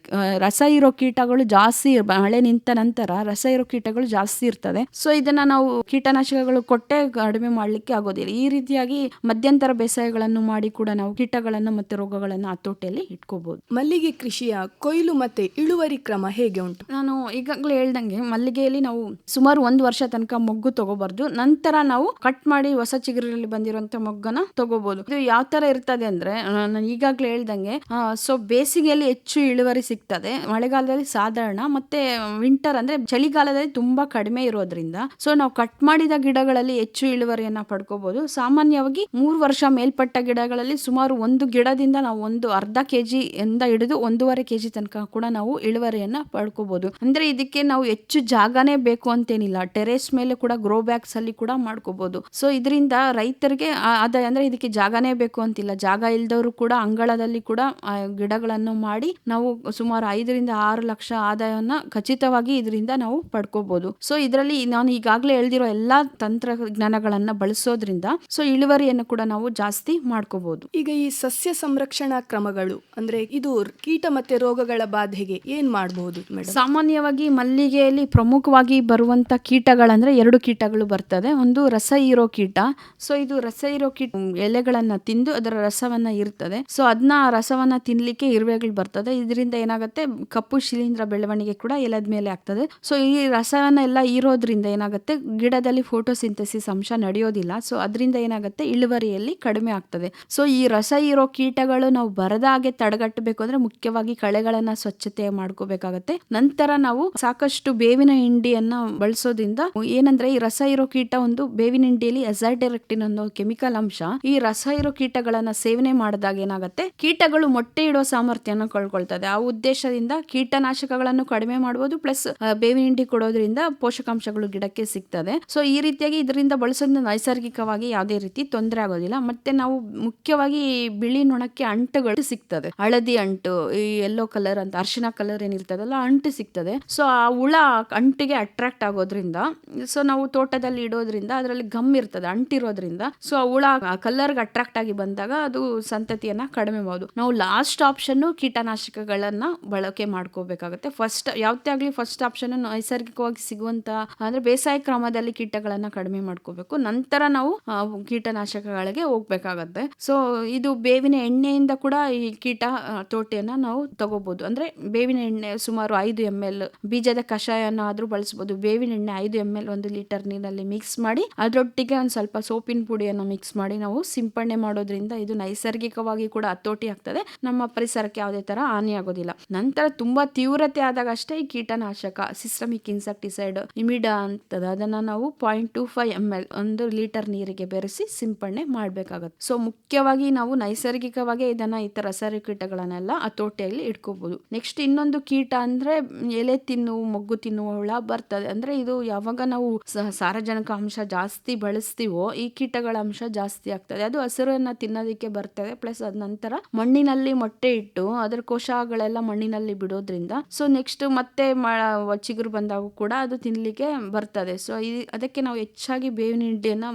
ರಸ ಇರೋ ಕೀಟಗಳು ಜಾಸ್ತಿ, ಮಳೆ ನಿಂತ ನಂತರ ರಸ ಇರೋ ಕೀಟಗಳು ಜಾಸ್ತಿ ಇರ್ತದೆ. ಸೊ ಇದನ್ನ ನಾವು ಕೀಟನಾಶಕಗಳು ಕೊಟ್ಟೆ ಕಡಿಮೆ ಮಾಡ್ಲಿಕ್ಕೆ ಆಗೋದಿಲ್ಲ. ಈ ರೀತಿಯಾಗಿ ಮಧ್ಯಂತರ ಬೇಸಾಯಗಳನ್ನು ಮಾಡಿ ಕೂಡ ನಾವು ನಾವು ಕೀಟಗಳನ್ನ ಮತ್ತೆ ರೋಗಗಳನ್ನ ಹತೋಟಿಯಲ್ಲಿ ಇಟ್ಕೋಬಹುದು. ಮಲ್ಲಿಗೆ ಕೃಷಿಯ ಕೊಯ್ಲು ಮತ್ತೆ ಇಳುವರಿ ಕ್ರಮ ಹೇಗೆ ಉಂಟು? ನಾನು ಈಗಾಗಲೇ ಹೇಳ್ದಂಗೆ ಮಲ್ಲಿಗೆಯಲ್ಲಿ ನಾವು ಸುಮಾರು 1 ವರ್ಷ ತನಕ ಮೊಗ್ಗು ತಗೋಬಾರ್ದು. ನಂತರ ನಾವು ಕಟ್ ಮಾಡಿ ಹೊಸ ಚಿಗುರಲ್ಲಿ ಬಂದಿರುವಂತ ಮೊಗ್ಗನ ತಗೋಬಹುದು. ಇದು ಯಾವ ತರ ಇರ್ತದೆ ಅಂದ್ರೆ ನಾನು ಈಗಾಗಲೇ ಹೇಳ್ದಂಗೆ ಸೊ ಬೇಸಿಗೆಯಲ್ಲಿ ಹೆಚ್ಚು ಇಳುವರಿ ಸಿಗ್ತದೆ, ಮಳೆಗಾಲದಲ್ಲಿ ಸಾಧಾರಣ, ಮತ್ತೆ ವಿಂಟರ್ ಅಂದ್ರೆ ಚಳಿಗಾಲದಲ್ಲಿ ತುಂಬಾ ಕಡಿಮೆ ಇರೋದ್ರಿಂದ ಸೊ ನಾವು ಕಟ್ ಮಾಡಿದ ಗಿಡಗಳಲ್ಲಿ ಹೆಚ್ಚು ಇಳುವರಿಯನ್ನ ಪಡ್ಕೋಬಹುದು. ಸಾಮಾನ್ಯವಾಗಿ 3 ವರ್ಷ ಮೇಲ್ಪಟ್ಟ ಗಿಡಗಳಲ್ಲಿ ಸುಮಾರು ಒಂದು ಗಿಡದಿಂದ ನಾವು ಒಂದು ಅರ್ಧ ಕೆಜಿ ಇಂದ ಹಿಡಿದು 1.5 ಕೆಜಿ ತನಕ ಕೂಡ ನಾವು ಇಳುವರಿಯನ್ನ ಪಡ್ಕೋಬಹುದು. ಅಂದ್ರೆ ಇದಕ್ಕೆ ನಾವು ಹೆಚ್ಚು ಜಾಗನೇ ಬೇಕು ಅಂತೇನಿಲ್ಲ, ಟೆರೇಸ್ ಮೇಲೆ ಕೂಡ ಗ್ರೋ ಬ್ಯಾಗ್ಸ್ ಅಲ್ಲಿ ಕೂಡ ಮಾಡ್ಕೋಬಹುದು. ಸೊ ಇದರಿಂದ ರೈತರಿಗೆ ಆದಾಯ, ಅಂದ್ರೆ ಇದಕ್ಕೆ ಜಾಗನೇ ಬೇಕು ಅಂತಿಲ್ಲ, ಜಾಗ ಇಲ್ದವರು ಕೂಡ ಅಂಗಳದಲ್ಲಿ ಕೂಡ ಗಿಡಗಳನ್ನು ಮಾಡಿ ನಾವು ಸುಮಾರು 5-6 ಲಕ್ಷ ಆದಾಯವನ್ನ ಖಚಿತವಾಗಿ ಇದರಿಂದ ನಾವು ಪಡ್ಕೋಬಹುದು. ಸೊ ಇದರಲ್ಲಿ ನಾನು ಈಗಾಗಲೇ ಹೇಳ್ದಿರೋ ಎಲ್ಲಾ ತಂತ್ರಜ್ಞಾನಗಳನ್ನ ಬಳಸೋದ್ರಿಂದ ಸೊ ಇಳುವರಿಯನ್ನು ಕೂಡ ನಾವು ಜಾಸ್ತಿ ಮಾಡ್ಕೋಬಹುದು. ಈಗ ಈ ಸಸ್ಯ ಸಂರಕ್ಷಣಾ ಕ್ರಮಗಳು ಅಂದ್ರೆ ಇದು ಕೀಟ ಮತ್ತೆ ರೋಗಗಳ ಬಾಧೆಗೆ ಏನ್ ಮಾಡಬಹುದು ಮೇಡಮ್? ಸಾಮಾನ್ಯವಾಗಿ ಮಲ್ಲಿಗೆಯಲ್ಲಿ ಪ್ರಮುಖವಾಗಿ ಬರುವಂತ ಕೀಟಗಳಂದ್ರೆ 2 ಕೀಟಗಳು ಬರ್ತದೆ. ಒಂದು ರಸ ಹೀರೋ ಕೀಟ. ಸೊ ಇದು ರಸ ಹೀರೋ ಕೀಟ ಎಲೆಗಳನ್ನ ತಿಂದು ಅದರ ರಸವನ್ನ ಇರ್ತದೆ. ಸೊ ಅದನ್ನ ರಸವನ್ನ ತಿನ್ಲಿಕ್ಕೆ ಇರುವೆಗಳು ಬರ್ತದೆ. ಇದರಿಂದ ಏನಾಗುತ್ತೆ, ಕಪ್ಪು ಶಿಲೀಂಧ್ರ ಬೆಳವಣಿಗೆ ಕೂಡ ಎಲೆದ ಮೇಲೆ ಆಗ್ತದೆ. ಸೊ ಈ ರಸವನ್ನ ಎಲ್ಲ ಹೀರೋದ್ರಿಂದ ಏನಾಗುತ್ತೆ, ಗಿಡದಲ್ಲಿ ಫೋಟೋಸಿಂಥಸಿಸ್ ಅಂಶ ನಡೆಯೋದಿಲ್ಲ. ಸೊ ಅದರಿಂದ ಏನಾಗುತ್ತೆ, ಇಳುವರಿಯಲ್ಲಿ ಕಡಿಮೆ ಆಗ್ತದೆ. ಸೊ ಈ ರಸ ಹೀರೋ ಕೀಟಗಳು ನಾವು ಬರದ ಹಾಗೆ ತಡೆಗಟ್ಟಬೇಕು ಅಂದ್ರೆ ಮುಖ್ಯವಾಗಿ ಕಳೆಗಳನ್ನ ಸ್ವಚ್ಛತೆ ಮಾಡ್ಕೋಬೇಕಾಗತ್ತೆ. ನಂತರ ನಾವು ಸಾಕಷ್ಟು ಬೇವಿನ ಹಿಂಡಿಯನ್ನ ಬಳಸೋದ್ರಿಂದ ಏನಂದ್ರೆ ಈ ರಸ ಹೀರೋ ಕೀಟ ಒಂದು ಬೇವಿನ ಹಿಂಡಿಯಲ್ಲಿ ಅಜಾಡಿರೆಕ್ಟಿನ್ ಅನ್ನೋ ಕೆಮಿಕಲ್ ಅಂಶ, ಈ ರಸ ಹೀರೋ ಕೀಟಗಳನ್ನ ಸೇವನೆ ಮಾಡಿದಾಗ ಏನಾಗುತ್ತೆ, ಕೀಟಗಳು ಮೊಟ್ಟೆ ಇಡೋ ಸಾಮರ್ಥ್ಯನ ಕಳ್ಕೊಳ್ತದೆ. ಆ ಉದ್ದೇಶದಿಂದ ಕೀಟನಾಶಕಗಳನ್ನು ಕಡಿಮೆ ಮಾಡಬಹುದು, ಪ್ಲಸ್ ಬೇವಿನ ಹಿಂಡಿ ಕೊಡೋದ್ರಿಂದ ಪೋಷಕಾಂಶಗಳು ಗಿಡಕ್ಕೆ ಸಿಗ್ತದೆ. ಸೊ ಈ ರೀತಿಯಾಗಿ ಇದರಿಂದ ಬಳಸೋದ್ರಿಂದ ನೈಸರ್ಗಿಕವಾಗಿ ಯಾವುದೇ ರೀತಿ ತೊಂದರೆ ಆಗೋದಿಲ್ಲ. ಮತ್ತೆ ನಾವು ಮುಖ್ಯವಾಗಿ ಬಿಳಿ ನೊಣಕ್ಕೆ ಅಂಟುಗಳು ಸಿಗ್ತದೆ, ಹಳದಿ ಅಂಟು, ಈ ಯೆಲ್ಲೋ ಕಲರ್ ಅಂತ ಅರಿಶಿನ ಕಲರ್ ಏನಿರ್ತದಲ್ಲ ಅಂಟು ಸಿಗ್ತದೆ. ಸೊ ಆ ಹುಳ ಅಂಟಿಗೆ ಅಟ್ರಾಕ್ಟ್ ಆಗೋದ್ರಿಂದ ಸೊ ನಾವು ತೋಟದಲ್ಲಿ ಇಡೋದ್ರಿಂದ ಅದರಲ್ಲಿ ಗಮ್ ಇರ್ತದೆ, ಅಂಟಿರೋದ್ರಿಂದ ಸೊ ಆ ಹುಳ ಕಲರ್ಗೆ ಅಟ್ರಾಕ್ಟ್ ಆಗಿ ಬಂದಾಗ ಅದು ಸಂತತಿಯನ್ನ ಕಡಿಮೆ ಮಾಡಬಹುದು. ನಾವು ಲಾಸ್ಟ್ ಆಪ್ಷನ್ ಕೀಟನಾಶಕಗಳನ್ನ ಬಳಕೆ ಮಾಡ್ಕೋಬೇಕಾಗುತ್ತೆ. ಯಾವತ್ತೇ ಆಗ್ಲಿ ಫಸ್ಟ್ ಆಪ್ಷನ್ ನೈಸರ್ಗಿಕವಾಗಿ ಸಿಗುವಂತ ಅಂದ್ರೆ ಬೇಸಾಯ ಕ್ರಮದಲ್ಲಿ ಕೀಟಗಳನ್ನ ಕಡಿಮೆ ಮಾಡ್ಕೋಬೇಕು. ನಂತರ ನಾವು ಕೀಟನಾಶಕಗಳಿಗೆ ಹೋಗ್ಬೇಕಾಗತ್ತೆ. ಸೊ ಇದು ಬೇವಿನ ಎಣ್ಣೆಯಿಂದ ಕೂಡ ಈ ಕೀಟ ತೋಟೆಯನ್ನ ನಾವು ತಗೋಬಹುದು. ಅಂದ್ರೆ ಬೇವಿನ ಎಣ್ಣೆ ಸುಮಾರು 5 ml, ಬೀಜದ ಕಷಾಯನ ಆದ್ರೂ ಬಳಸಬಹುದು. ಬೇವಿನ ಎಣ್ಣೆ 5 ml 1 ಲೀಟರ್ ನೀರಲ್ಲಿ ಮಿಕ್ಸ್ ಮಾಡಿ ಅದರೊಟ್ಟಿಗೆ ಒಂದ್ ಸ್ವಲ್ಪ ಸೋಪಿನ ಪುಡಿಯನ್ನು ಮಿಕ್ಸ್ ಮಾಡಿ ನಾವು ಸಿಂಪಡಣೆ ಮಾಡೋದ್ರಿಂದ ಇದು ನೈಸರ್ಗಿಕವಾಗಿ ಕೂಡ ಹತೋಟಿ ಆಗ್ತದೆ, ನಮ್ಮ ಪರಿಸರಕ್ಕೆ ಯಾವುದೇ ತರ ಹಾನಿ ಆಗೋದಿಲ್ಲ. ನಂತರ ತುಂಬಾ ತೀವ್ರತೆ ಆದಾಗ ಅಷ್ಟೇ ಈ ಕೀಟನಾಶಕ ಸಿಸ್ಟಮಿಕ್ ಇನ್ಸೆಕ್ಟಿಸೈಡ್ ಇಮಿಡಾ ಅಂತದ ಅದನ್ನ ನಾವು 0.25 ml 1 ಲೀಟರ್ ನೀರಿಗೆ ಬೆರೆಸಿ ಸಿಂಪಡಣೆ ಮಾಡ್ಬೇಕಾಗತ್ತೆ. ಸೊ ಮುಖ್ಯವಾಗಿ ನಾವು ನೈಸರ್ಗಿಕವಾಗಿ ಇದನ್ನ ಈ ತರ ರಸ ಕೀಟಗಳನ್ನೆಲ್ಲ ಹತೋಟಿಯಲ್ಲಿ ಇಟ್ಕೋಬಹುದು. ನೆಕ್ಸ್ಟ್ ಇನ್ನೊಂದು ಕೀಟ ಅಂದ್ರೆ ಎಲೆ ತಿನ್ನುವ ಮೊಗ್ಗು ತಿನ್ನುವ ಹುಳ ಬರ್ತದೆ. ಅಂದ್ರೆ ಇದು ಯಾವಾಗ ನಾವು ಸಾರಜನಕ ಅಂಶ ಜಾಸ್ತಿ ಬಳಸ್ತೀವೋ ಈ ಕೀಟಗಳ ಅಂಶ ಜಾಸ್ತಿ ಆಗ್ತದೆ. ಅದು ಹಸಿರನ್ನ ತಿನ್ನೋದಕ್ಕೆ ಬರ್ತದೆ. ಪ್ಲಸ್ ಅದ ನಂತರ ಮಣ್ಣಿನಲ್ಲಿ ಮೊಟ್ಟೆ ಇಟ್ಟು ಅದರ ಕೋಶಗಳೆಲ್ಲ ಮಣ್ಣಿನಲ್ಲಿ ಬಿಡೋದ್ರಿಂದ ಸೊ ನೆಕ್ಸ್ಟ್ ಮತ್ತೆ ಚಿಗುರು ಬಂದಾಗ ಕೂಡ ಅದು ತಿನ್ಲಿಕ್ಕೆ ಬರ್ತದೆ. ಸೊ ಅದಕ್ಕೆ ನಾವು ಹೆಚ್ಚಾಗಿ ಬೇವಿನ ಹಿಂಡಿಯನ್ನ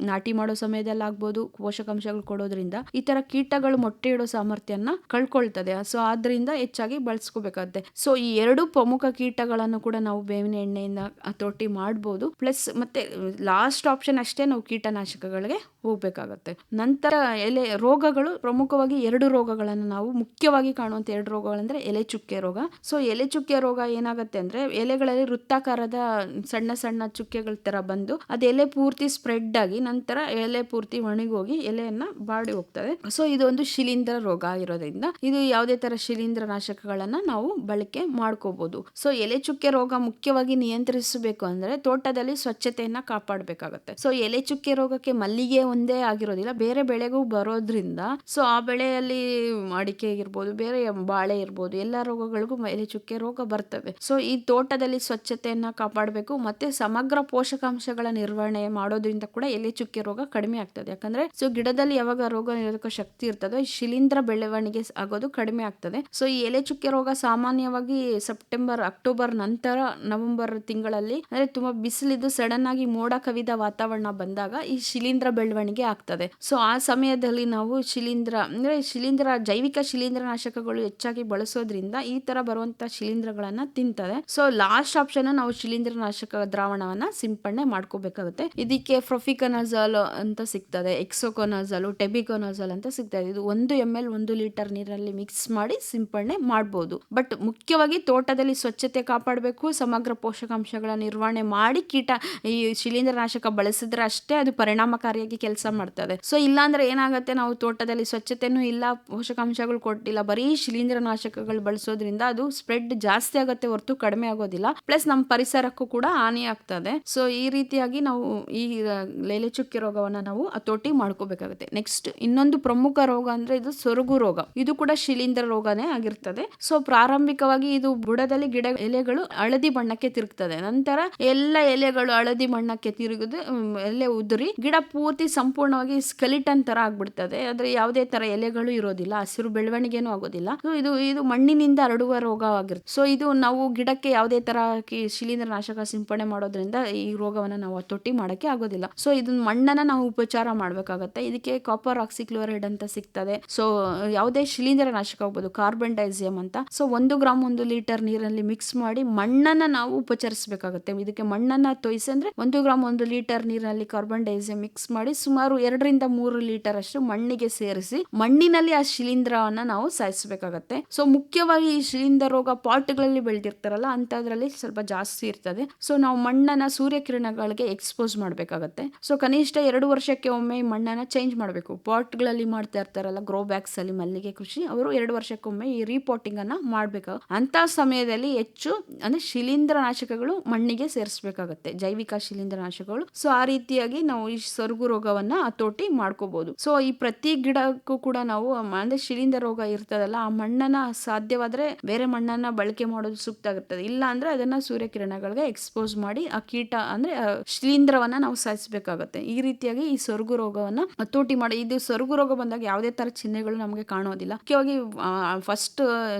ನಾಟಿ ಮಾಡೋ ಸಮಯದಲ್ಲಿ ಆಗ್ಬೋದು, ಪೋಷಕಾಂಶಗಳು ಕೊಡೋದ್ರಿಂದ ಈ ತರ ಕೀಟಗಳು ಮೊಟ್ಟೆ ಇಡೋ ಸಾಮರ್ಥ್ಯನ ಕಳ್ಕೊಳ್ತದೆ. ಸೊ ಆದ್ರಿಂದ ಹೆಚ್ಚಾಗಿ ಬಳಸ್ಕೋಬೇಕಾಗುತ್ತೆ. ಸೊ ಈ 2 ಪ್ರಮುಖ ಕೀಟಗಳನ್ನು ಕೂಡ ನಾವು ಬೇವಿನ ಎಣ್ಣೆಯಿಂದ ಹತೋಟಿ ಮಾಡ್ಬೋದು. ಪ್ಲಸ್ ಮತ್ತೆ ಲಾಸ್ಟ್ ಆಪ್ಷನ್ ಅಷ್ಟೇ ನಾವು ಕೀಟನಾಶಕಗಳಿಗೆ ಹೋಗ್ಬೇಕಾಗತ್ತೆ. ನಂತರ ಎಲೆ ರೋಗಗಳು ಪ್ರಮುಖವಾಗಿ 2 ರೋಗಗಳನ್ನು ನಾವು ಮುಖ್ಯವಾಗಿ ಕಾಣುವಂತ 2 ರೋಗಗಳಂದ್ರೆ ಎಲೆ ಚುಕ್ಕೆ ರೋಗ. ಸೊ ಎಲೆ ಚುಕ್ಕೆ ರೋಗ ಏನಾಗುತ್ತೆ ಅಂದ್ರೆ ಎಲೆಗಳಲ್ಲಿ ವೃತ್ತಾಕಾರದ ಸಣ್ಣ ಸಣ್ಣ ಚುಕ್ಕೆಗಳ ತರ ಬಂದು ಅದು ಎಲೆ ಪೂರ್ತಿ ಸ್ಪ್ರೆಡ್ ಆಗಿ ನಂತರ ಎಲೆ ಪೂರ್ತಿ ಒಣಗೋಗಿ ಎಲೆಯನ್ನ ಬಾಡಿ ಹೋಗ್ತದೆ. ಸೊ ಇದು ಒಂದು ಶಿಲೀಂಧ್ರ ರೋಗ ಆಗಿರೋದ್ರಿಂದ ಇದು ಯಾವುದೇ ತರ ಶಿಲೀಂಧ್ರ ನಾಶಕಗಳನ್ನ ನಾವು ಬಳಕೆ ಮಾಡ್ಕೋಬಹುದು. ಸೊ ಎಲೆ ಚುಕ್ಕೆ ರೋಗ ಮುಖ್ಯವಾಗಿ ನಿಯಂತ್ರಿಸಬೇಕು ಅಂದ್ರೆ ತೋಟದಲ್ಲಿ ಸ್ವಚ್ಛತೆಯನ್ನ ಕಾಪಾಡಬೇಕಾಗುತ್ತೆ. ಸೊ ಎಲೆ ಚುಕ್ಕೆ ರೋಗಕ್ಕೆ ಮಲ್ಲಿಗೆ ಒಂದೇ ಆಗಿರೋದಿಲ್ಲ, ಬೇರೆ ಬೆಳೆಗೂ ಬರೋದ್ರಿಂದ ಸೊ ಆ ಬೆಳೆಯಲ್ಲಿ ಅಡಿಕೆ ಇರ್ಬೋದು, ಬೇರೆ ಬಾಳೆ ಇರ್ಬೋದು, ಎಲ್ಲಾ ರೋಗಗಳಿಗೂ ಎಲೆ ಚುಕ್ಕೆ ರೋಗ ಬರ್ತವೆ. ಸೊ ಈ ತೋಟದಲ್ಲಿ ಸ್ವಚ್ಛತೆಯನ್ನ ಕಾಪಾಡಬೇಕು. ಮತ್ತೆ ಸಮಗ್ರ ಪೋಷಕಾಂಶಗಳ ನಿರ್ವಹಣೆ ಮಾಡೋದ್ರಿಂದ ಕೂಡ ಎಲೆ ಚುಕ್ಕೆ ರೋಗ ಕಡಿಮೆ ಆಗ್ತದೆ. ಯಾಕಂದ್ರೆ ಸೊ ಗಿಡದಲ್ಲಿ ಯಾವಾಗ ರೋಗ ನಿರೋಧಕ ಶಕ್ತಿ ಇರ್ತದೋ ಈ ಶಿಲೀಂಧ್ರ ಬೆಳವಣಿಗೆ ಆಗೋದು ಕಡಿಮೆ ಆಗ್ತದೆ. ಸೊ ಈ ಎಲೆ ಚುಕ್ಕೆ ರೋಗ ಸಾಮಾನ್ಯವಾಗಿ ಸೆಪ್ಟೆಂಬರ್ ಅಕ್ಟೋಬರ್ ನಂತರ ನವೆಂಬರ್ ತಿಂಗಳಲ್ಲಿ ಅಂದ್ರೆ ತುಂಬಾ ಬಿಸಿಲಿದ್ದು ಸಡನ್ ಆಗಿ ಮೋಡ ಕವಿದ ವಾತಾವರಣ ಬಂದಾಗ ಈ ಶಿಲೀಂಧ್ರ ಬೆಳವಣಿಗೆ ಆಗ್ತದೆ. ಸೊ ಆ ಸಮಯದಲ್ಲಿ ನಾವು ಶಿಲೀಂಧ್ರ ಜೈವಿಕ ಶಿಲೀಂಧ್ರನಾಶಕಗಳು ಹೆಚ್ಚಾಗಿ ಬಳಸೋದ್ರಿಂದ ಈ ತರ ಬರುವಂತ ಶಿಲೀಂಧ್ರಗಳನ್ನ ತಿಂತದೆ. ಸೊ ಲಾಸ್ಟ್ ಆಪ್ಷನ್ ನಾವು ಶಿಲೀಂಧ್ರನಾಶಕ ದ್ರಾವಣವನ್ನ ಸಿಂಪಡಣೆ ಮಾಡ್ಕೋಬೇಕಾಗುತ್ತೆ. ಇದಕ್ಕೆ ಪ್ರೊಫಿಕನಜಾಲ್ ಅಂತ ಸಿಗ್ತದೆ, ಎಕ್ಸೋಕೊನಜಾಲ್, ಟೆಬಿಕೊನಜಾಲ್ ಅಂತ ಸಿಗ್ತದೆ. ಇದು 1 ml 1 ಲೀಟರ್ ನೀರಲ್ಲಿ ಮಿಕ್ಸ್ ಮಾಡಿ ಸಿಂಪಡಣೆ ಮಾಡ್ಬೋದು. ಬಟ್ ಮುಖ್ಯವಾಗಿ ತೋಟದಲ್ಲಿ ಸ್ವಚ್ಛತೆ ಕಾಪಾಡಬೇಕು, ಸಮಗ್ರ ಪೋಷಕಾಂಶಗಳ ನಿರ್ವಹಣೆ ಮಾಡಿ ಈ ಶಿಲೀಂಧ್ರನಾಶಕ ಬಳಸಿದ್ರೆ ಅಷ್ಟೇ ಅದು ಪರಿಣಾಮಕಾರಿಯಾಗಿ ಕೆಲಸ ಮಾಡ್ತದೆ. ಸೊ ಇಲ್ಲಾಂದ್ರೆ ಏನಾಗುತ್ತೆ, ನಾವು ತೋಟದಲ್ಲಿ ಸ್ವಚ್ಛತೆನೂ ಇಲ್ಲ, ಪೋಷಕಾಂಶಗಳು ಕೊಟ್ಟಿಲ್ಲ, ಬರೀ ಶಿಲೀಂಧ್ರನಾಶಕಗಳು ಬಳಸೋದ್ರಿಂದ ಅದು ಸ್ಪ್ರೆಡ್ ಜಾಸ್ತಿ ಆಗುತ್ತೆ ಹೊರತು ಕಡಿಮೆ ಆಗೋದಿಲ್ಲ. ಪ್ಲಸ್ ನಮ್ಮ ಪರಿಸರಕ್ಕೂ ಕೂಡ ಹಾನಿ ಆಗ್ತದೆ. ಸೊ ಈ ರೀತಿಯಾಗಿ ನಾವು ಈ ಎಲೆ ಚುಕ್ಕೆ ರೋಗವನ್ನ ನಾವು ಹತೋಟಿ ಮಾಡ್ಕೋಬೇಕಾಗುತ್ತೆ. ನೆಕ್ಸ್ಟ್ ಇನ್ನೊಂದು ಪ್ರಮುಖ ರೋಗ ಅಂದ್ರೆ ಇದು ಸೊರಗು ರೋಗ. ಇದು ಕೂಡ ಶಿಲೀಂಧ್ರ ರೋಗನೇ ಆಗಿರ್ತದೆ. ಸೊ ಪ್ರಾರಂಭಿಕವಾಗಿ ಇದು ಬುಡದಲ್ಲಿ ಗಿಡ ಎಲೆಗಳು ಹಳದಿ ಬಣ್ಣಕ್ಕೆ ತಿರುಗ್ತದೆ. ನಂತರ ಎಲ್ಲ ಎಲೆಗಳು ಹಳದಿ ಬಣ್ಣಕ್ಕೆ ತಿರುಗಿದು ಎಲೆ ಉದುರಿ ಗಿಡ ಪೂರ್ತಿ ಸಂಪೂರ್ಣವಾಗಿ ಸ್ಕೆಲಿಟನ್ ತರ ಆಗ್ಬಿಡ್ತದೆ. ಆದ್ರೆ ಯಾವುದೇ ತರ ಎಲೆಗಳು ಇರೋದಿಲ್ಲ, ಹಸಿರು ಬೆಳವಣಿಗೆನೂ ಆಗೋದಿಲ್ಲ. ಇದು ಮಣ್ಣಿನಿಂದ ಹರಡುವ ರೋಗ ಆಗಿರುತ್ತೆ. ಸೊ ಇದು ನಾವು ಗಿಡಕ್ಕೆ ಯಾವುದೇ ತರ ಶಿಲೀಂಧ್ರ ನಾಶಕ ಸಿಂಪಡಣೆ ಮಾಡೋದ್ರಿಂದ ಈ ರೋಗವನ್ನ ನಾವು ಹತೋಟಿ ಮಾಡಕ್ಕೆ ಆಗೋದಿಲ್ಲ. ಸೊ ಇದನ್ನ ಮಣ್ಣನ್ನ ನಾವು ಉಪಚಾರ ಮಾಡ್ಬೇಕಾಗತ್ತೆ. ಇದಕ್ಕೆ ಕಾಪರ್ ಆಕ್ಸಿಕ್ಲೋರೈಡ್ ಅಂತ ಸಿಗ್ತದೆ. ಸೊ ಯಾವುದೇ ಶಿಲೀಂಧ್ರ ನಾಶಕ ಆಗ್ಬೋದು, ಕಾರ್ಬನ್ ಡೈಸಿಯಂ ಅಂತ. ಸೊ 1 ಗ್ರಾಮ್ 1 ಲೀಟರ್ ನೀರಲ್ಲಿ ಮಿಕ್ಸ್ ಮಾಡಿ ಮಣ್ಣನ್ನ ನಾವು ಉಪಚರಿಸಬೇಕಾಗುತ್ತೆ. ಇದಕ್ಕೆ ಮಣ್ಣನ್ನ ತೋಯಿಸಿ ಅಂದ್ರೆ 1 ಗ್ರಾಮ್ 1 ಲೀಟರ್ ನೀರಲ್ಲಿ ಕಾರ್ಬನ್ ಡೈಸಿಯಂ ಮಿಕ್ಸ್ ಮಾಡಿ ಸುಮಾರು 2 ರಿಂದ 3 ಲೀಟರ್ ಅಷ್ಟು ಮಣ್ಣಿಗೆ ಸೇರಿಸಿ ಮಣ್ಣಿನಲ್ಲಿ ಆ ಶಿಲೀಂಧ್ರವನ್ನ ನಾವು ಸಾಯಿಸಬೇಕಾಗತ್ತೆ. ಸೊ ಮುಖ್ಯವಾಗಿ ಈ ಶಿಲೀಂಧ್ರ ರೋಗ ಪಾಟ್ಗಳಲ್ಲಿ ಬೆಳೆದಿರ್ತಾರಲ್ಲ ಅಂತದ್ರಲ್ಲಿ ಸ್ವಲ್ಪ ಜಾಸ್ತಿ ಇರ್ತದೆ. ಸೊ ನಾವು ಮಣ್ಣನ್ನ ಸೂರ್ಯಕಿರಣಗಳಿಗೆ ಎಕ್ಸ್ಪೋಸ್ ಮಾಡಬೇಕಾಗತ್ತೆ. ಸೊ ಕನಿಷ್ಠ 2 ವರ್ಷಕ್ಕೆ ಒಮ್ಮೆ ಮಣ್ಣನ್ನ ಚೇಂಜ್ ಮಾಡಬೇಕು. ಪಾಟ್ಗಳಲ್ಲಿ ಮಾಡ್ತಾ ಇರ್ತಾರಲ್ಲ ಗ್ರೋ ಬ್ಯಾಗ್ಸ್ ಅಲ್ಲಿ ಮಲ್ಲಿಗೆ ಕೃಷಿ, ಅವರು 2 ವರ್ಷಕ್ಕೊಮ್ಮೆ ಈ ರೀಪಾಟಿಂಗ್ ಅನ್ನ ಮಾಡ್ಬೇಕು. ಅಂತ ಸಮಯದಲ್ಲಿ ಹೆಚ್ಚು ಅಂದ್ರೆ ಶಿಲೀಂಧ್ರ ನಾಶಕಗಳು ಮಣ್ಣಿಗೆ ಸೇರಿಸಬೇಕಾಗತ್ತೆ, ಜೈವಿಕ ಶಿಲೀಂಧ್ರ ನಾಶಕಗಳು. ಸೊ ಆ ರೀತಿಯಾಗಿ ನಾವು ಈ ಸೊರಗು ರೋಗವನ್ನ ಹತೋಟಿ ಮಾಡ್ಕೋಬಹುದು. ಸೊ ಈ ಪ್ರತಿ ಗಿಡಕ್ಕೂ ಕೂಡ ನಾವು ಅಂದ್ರೆ ಶಿಲೀಂಧ್ರ ರೋಗ ಇರ್ತದಲ್ಲ, ಆ ಮಣ್ಣನ್ನ ಸಾಧ್ಯವಾದ್ರೆ ಬೇರೆ ಮಣ್ಣನ್ನ ಬಳಕೆ ಮಾಡೋದು ಸೂಕ್ತ ಆಗಿರ್ತದೆ. ಇಲ್ಲ ಅಂದ್ರೆ ಅದನ್ನ ಸೂರ್ಯಕಿರಣಗಳಿಗೆ ಎಕ್ಸ್ಪೋಸ್ ಮಾಡಿ ಆ ಕೀಟ ಅಂದ್ರೆ ಶಿಲೀಂಧ್ರವನ್ನ ನಾವು ಸಾಯಿಸಬೇಕಾಗತ್ತೆ. ಈ ರೀತಿಯಾಗಿ ಈ ಸೊರಗು ರೋಗವನ್ನ ಹತೋಟಿ ಮಾಡಿ. ಇದು ಸೊರಗು ರೋಗ ಬಂದಾಗ ಯಾವುದೇ ತರ ಚಿಹ್ನೆಗಳು ನಮಗೆ ಕಾಣೋದಿಲ್ಲ. ಮುಖ್ಯವಾಗಿ ಫಸ್ಟ್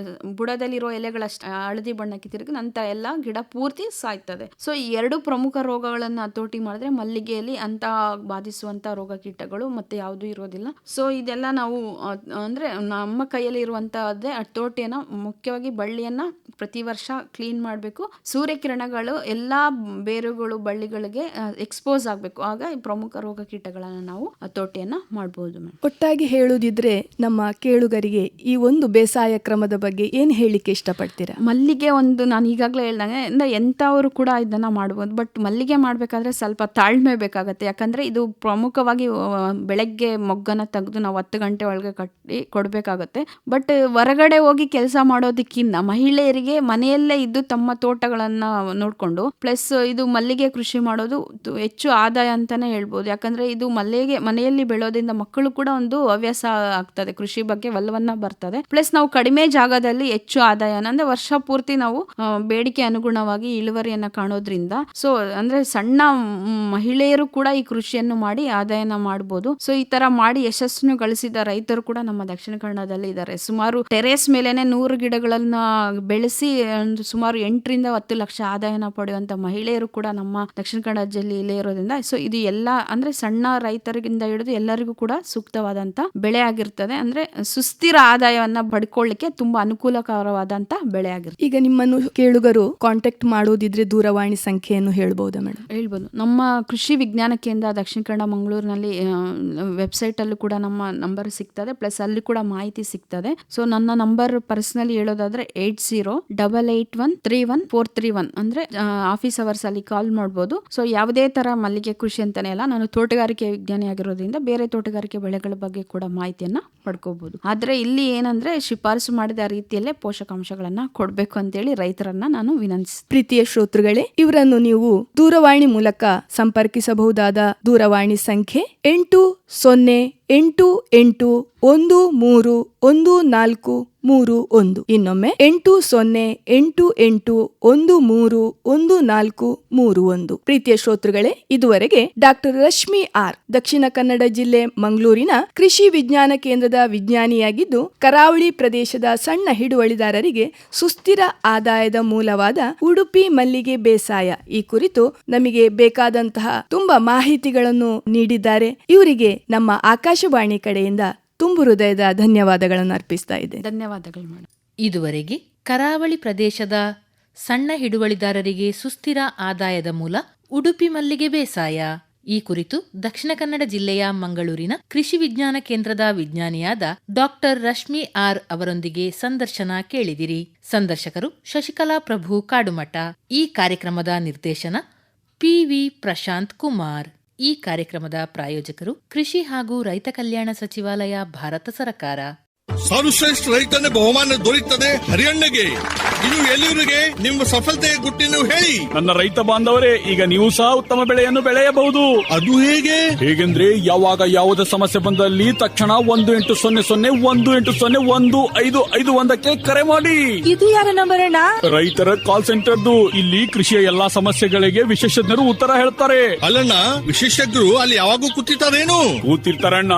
ಬುಡದಲ್ಲಿರೋ ಎಲೆಗಳಷ್ಟ ಹಳದಿ ಬಣ್ಣಕ್ಕೆ ತಿರುಗಿ ನಂತರ ಎಲ್ಲ ಗಿಡ ಪೂರ್ತಿ ಸಾಯ್ತದೆ. ಸೊ ಈ 2 ಪ್ರಮುಖ ರೋಗಗಳನ್ನ ಹತೋಟಿ ಮಾಡಿದ್ರೆ ಮಲ್ಲಿಗೆಯಲ್ಲಿ ಅಂತ ಬಾಧಿಸುವಂತ ರೋಗ ಕೀಟಗಳು ಮತ್ತೆ ಯಾವುದು ಇರೋದಿಲ್ಲ. ಸೊ ಇದೆಲ್ಲ ನಾವು ಅಂದ್ರೆ ನಮ್ಮ ಕೈಯಲ್ಲಿ ಇರುವಂತಹದ್ದೇ ಹತೋಟಿಯನ್ನ. ಮುಖ್ಯವಾಗಿ ಬಳ್ಳಿಯನ್ನ ಪ್ರತಿ ವರ್ಷ ಕ್ಲೀನ್ ಮಾಡಬೇಕು. ಸೂರ್ಯಕಿರಣಗಳು ಎಲ್ಲಾ ಬೇರುಗಳು ಬಳ್ಳಿಗಳಿಗೆ ಎಕ್ಸ್ಪೋಸ್ ಆಗಬೇಕು. ಆಗ ಈ ಪ್ರಮುಖ ರೋಗ ಕೀಟಗಳನ್ನ ನಾವು ಹತೋಟಿಯನ್ನ ಮಾಡಬಹುದು. ಒಟ್ಟಾಗಿ ಹೇಳುದಿದ್ರೆ ನಮ್ಮ ಕೇಳುಗರಿಗೆ ಈ ಒಂದು ಬೇಸಾಯ ಕ್ರಮದ ಬಗ್ಗೆ ಏನ್ ಹೇಳಿಕೆ ಇಷ್ಟಪಡ್ತೀರಾ? ಮಲ್ಲಿಗೆ ಒಂದು ನಾನು ಈಗಾಗಲೇ ಹೇಳ್ದಂಗೆ ಎಂಥವರು ಕೂಡ ಇದನ್ನ ಮಾಡ್ಬೋದು. ಬಟ್ ಮಲ್ಲಿಗೆ ಮಾಡಬೇಕಾದ್ರೆ ಸ್ವಲ್ಪ ತಾಳ್ಮೆ ಬೇಕಾಗತ್ತೆ. ಯಾಕಂದ್ರೆ ಇದು ಪ್ರಮುಖವಾಗಿ ಬೆಳಗ್ಗೆ ಮೊಗ್ಗನ ತೆಗೆದು ನಾವು 10 ಗಂಟೆ ಒಳಗೆ ಕಟ್ಟಿ ಕೊಡಬೇಕಾಗತ್ತೆ. ಬಟ್ ಹೊರಗಡೆ ಹೋಗಿ ಕೆಲಸ ಮಾಡೋದಕ್ಕಿಂತ ಮಹಿಳೆಯರಿಗೆ ಮನೆಯಲ್ಲೇ ಇದ್ದು ತಮ್ಮ ತೋಟಗಳನ್ನ ನೋಡ್ಕೊಂಡು ಪ್ಲಸ್ ಇದು ಮಲ್ಲಿಗೆ ಕೃಷಿ ಮಾಡೋದು ಹೆಚ್ಚು ಆದಾಯ ಅಂತಾನೆ ಹೇಳ್ಬೋದು. ಯಾಕಂದ್ರೆ ಇದು ಮನೆಯಲ್ಲಿ ಬೆಳೋದ್ರಿಂದ ಮಕ್ಕಳು ಕೂಡ ಒಂದು ಹವ್ಯಾಸ ಆಗ್ತದೆ, ಕೃಷಿ ಬಗ್ಗೆ ಒಲವನ್ನ ಬರ್ತದೆ. ಪ್ಲಸ್ ನಾವು ಕಡಿಮೆ ಜಾಗದಲ್ಲಿ ಹೆಚ್ಚು ಆದಾಯನ ಅಂದ್ರೆ ವರ್ಷ ಪೂರ್ತಿ ನಾವು ಬೇಡಿಕೆ ಅನುಗುಣವಾಗಿ ಇಳುವರಿಯನ್ನ ಕಾಣೋದ್ರಿಂದ ಸೊ ಅಂದ್ರೆ ಸಣ್ಣ ಮಹಿಳೆಯರು ಕೂಡ ಈ ಕೃಷಿಯನ್ನು ಮಾಡಿ ಆದಾಯನ ಮಾಡಬಹುದು. ಸೊ ಈ ತರ ಮಾಡಿ ಯಶಸ್ಸನ್ನು ಗಳಿಸಿದ ರೈತರು ಕೂಡ ನಮ್ಮ ದಕ್ಷಿಣ ಕನ್ನಡದಲ್ಲಿ ಇದ್ದಾರೆ. ಸುಮಾರು ಟೆರೇಸ್ ಮೇಲೆನೆ 100 ಗಿಡಗಳನ್ನ ಬೆಳೆಸಿ ಸುಮಾರು 8 ರಿಂದ 10 ಲಕ್ಷ ಆದಾಯನ ಪಡೆಯುವಂತ ಮಹಿಳೆಯರು ಕೂಡ ನಮ್ಮ ದಕ್ಷಿಣ ಕನ್ನಡ ಜಿಲ್ಲೆಯಲ್ಲೇ ಇರೋದ್ರಿಂದ ಸೊ ಇದು ಎಲ್ಲ ಅಂದ್ರೆ ಸಣ್ಣ ರೈತರಿಗಿಂದ ಹಿಡಿದು ಎಲ್ಲರಿಗೂ ಕೂಡ ಸೂಕ್ತವಾದಂತ ಬೆಳೆ ಆಗಿರ್ತದೆ. ಅಂದ್ರೆ ಸುಸ್ಥಿರ ಆದಾಯವನ್ನ ಪಡ್ಕೊಳ್ಳಿಕ್ಕೆ ತುಂಬಾ ಅನುಕೂಲಕರವಾದಂತ ಬೆಳೆ ಆಗಿರ್ತದೆ. ಈಗ ನಿಮ್ಮನ್ನು ಕೇಳುಗರು ಕಾಂಟ್ಯಾಕ್ಟ್ ಮಾಡೋದಿದ್ರೆ ದೂರವಾಣಿ ಸಂಖ್ಯೆಯನ್ನು ಹೇಳ್ಬಹುದಾ ಮೇಡಮ್? ಹೇಳ್ಬೋದು. ನಮ್ಮ ಕೃಷಿ ವಿಜ್ಞಾನ ಕೇಂದ್ರ ದಕ್ಷಿಣ ಕನ್ನಡ ಮಂಗಳೂರಿನಲ್ಲಿ ವೆಬ್ಸೈಟ್ ಅಲ್ಲೂ ಕೂಡ ನಮ್ಮ ನಂಬರ್ ಸಿಗ್ತದೆ. ಪ್ಲಸ್ ಅಲ್ಲಿ ಕೂಡ ಮಾಹಿತಿ ಸಿಗ್ತದೆ. ಸೊ ನನ್ನ ನಂಬರ್ ಪರ್ಸನಲಿ ಹೇಳೋದಾದ್ರೆ 8088131431 ಅಂದ್ರೆ ಆಫೀಸ್ ಅವರ್ಸ್ ಅಲ್ಲಿ ಕಾಲ್ ಮಾಡಬಹುದು. ಸೊ ಯಾವುದೇ ತರ ಮಲ್ಲಿಗೆ ಕೃಷಿ ಅಂತಾನೆ ಅಲ್ಲ, ನಾನು ತೋಟಗಾರಿಕೆ ವಿಜ್ಞಾನಿ ಆಗಿರೋದ್ರಿಂದ ಬೇರೆ ತೋಟಗಾರಿಕೆ ಬೆಳೆಗಳ ಬಗ್ಗೆ ಕೂಡ ಮಾಹಿತಿಯನ್ನ ಪಡ್ಕೋಬಹುದು. ಆದ್ರೆ ಇಲ್ಲಿ ಏನಂದ್ರೆ ಶಿಫಾರಸು ಮಾಡಿದ ರೀತಿಯಲ್ಲೇ ಪೋಷಕಾಂಶಗಳನ್ನ ಕೊಡ್ಬೇಕು ಅಂತೇಳಿ ರೈತರನ್ನ ನಾನು ವಿನಂತಿಸ್ತೀನಿ. ಪ್ರೀತಿಯ ಶ್ರೋತೃಗಳೇ, ಇವರನ್ನು ನೀವು ದೂರವಾಣಿ ಮೂಲಕ ಸಂಪರ್ಕಿಸಬಹುದಾದ ದೂರವಾಣಿ ಸಂಖ್ಯೆ 8088131431. ಇನ್ನೊಮ್ಮೆ 8088131431. ಪ್ರೀತಿಯ ಶ್ರೋತೃಗಳೇ, ಇದುವರೆಗೆ ಡಾಕ್ಟರ್ ರಶ್ಮಿ ಆರ್, ದಕ್ಷಿಣ ಕನ್ನಡ ಜಿಲ್ಲೆ ಮಂಗಳೂರಿನ ಕೃಷಿ ವಿಜ್ಞಾನ ಕೇಂದ್ರದ ವಿಜ್ಞಾನಿಯಾಗಿದ್ದು ಕರಾವಳಿ ಪ್ರದೇಶದ ಸಣ್ಣ ಹಿಡುವಳಿದಾರರಿಗೆ ಸುಸ್ಥಿರ ಆದಾಯದ ಮೂಲವಾದ ಉಡುಪಿ ಮಲ್ಲಿಗೆ ಬೇಸಾಯ ಈ ಕುರಿತು ನಮಗೆ ಬೇಕಾದಂತಹ ತುಂಬಾ ಮಾಹಿತಿಗಳನ್ನು ನೀಡಿದ್ದಾರೆ. ಇವರಿಗೆ ನಮ್ಮ ಆಕಾಶವಾಣಿ ಕಡೆಯಿಂದ ತುಂಬು ಹೃದಯದ ಧನ್ಯವಾದಗಳನ್ನು ಅರ್ಪಿಸ್ತಾ ಇದೆ. ಧನ್ಯವಾದಗಳು ಮೇಡಮ್. ಇದುವರೆಗೆ ಕರಾವಳಿ ಪ್ರದೇಶದ ಸಣ್ಣ ಹಿಡುವಳಿದಾರರಿಗೆ ಸುಸ್ಥಿರ ಆದಾಯದ ಮೂಲ ಉಡುಪಿ ಮಲ್ಲಿಗೆ ಬೇಸಾಯ ಈ ಕುರಿತು ದಕ್ಷಿಣ ಕನ್ನಡ ಜಿಲ್ಲೆಯ ಮಂಗಳೂರಿನ ಕೃಷಿ ವಿಜ್ಞಾನ ಕೇಂದ್ರದ ವಿಜ್ಞಾನಿಯಾದ ಡಾಕ್ಟರ್ ರಶ್ಮಿ ಆರ್ ಅವರೊಂದಿಗೆ ಸಂದರ್ಶನ ಕೇಳಿದಿರಿ. ಸಂದರ್ಶಕರು ಶಶಿಕಲಾ ಪ್ರಭು ಕಾಡುಮಠ. ಈ ಕಾರ್ಯಕ್ರಮದ ನಿರ್ದೇಶನ ಪಿವಿ ಪ್ರಶಾಂತ್ ಕುಮಾರ್. ಈ ಕಾರ್ಯಕ್ರಮದ ಪ್ರಾಯೋಜಕರು ಕೃಷಿ ಹಾಗೂ ರೈತ ಕಲ್ಯಾಣ ಸಚಿವಾಲಯ, ಭಾರತ ಸರ್ಕಾರ. ಸರ್ವಶ್ರೇಷ್ಠ ರೈತನ ಬಹುಮಾನ ದೊರೆಯುತ್ತದೆ ಹರಿಯಣ್ಣಗೆ. ಇನ್ನು ಎಲ್ಲಿವರಿಗೆ ನಿಮ್ಮ ಸಫಲತೆಯ ಗುಟ್ಟಿನ ಹೇಳಿ. ನನ್ನ ರೈತ ಬಾಂಧವರೇ, ಈಗ ನೀವು ಸಹ ಉತ್ತಮ ಬೆಳೆಯನ್ನು ಬೆಳೆಯಬಹುದು. ಅದು ಹೇಗೆ? ಹೇಗೆಂದ್ರೆ ಯಾವಾಗ ಯಾವುದೇ ಸಮಸ್ಯೆ ಬಂದಲ್ಲಿ ತಕ್ಷಣ 1-800-180-1551 ಕರೆ ಮಾಡಿ. ಇದು ಯಾರ ನಂಬರ್ ಅಣ್ಣ? ರೈತರ ಕಾಲ್ ಸೆಂಟರ್ದು. ಇಲ್ಲಿ ಕೃಷಿಯ ಎಲ್ಲಾ ಸಮಸ್ಯೆಗಳಿಗೆ ವಿಶೇಷಜ್ಞರು ಉತ್ತರ ಹೇಳ್ತಾರೆ. ಅಲ್ಲಣ್ಣ, ವಿಶೇಷಜ್ಞರು ಅಲ್ಲಿ ಯಾವಾಗೂ ಕೂತಿರ್ತಾರೇನು? ಕೂತಿರ್ತಾರಣ್ಣ.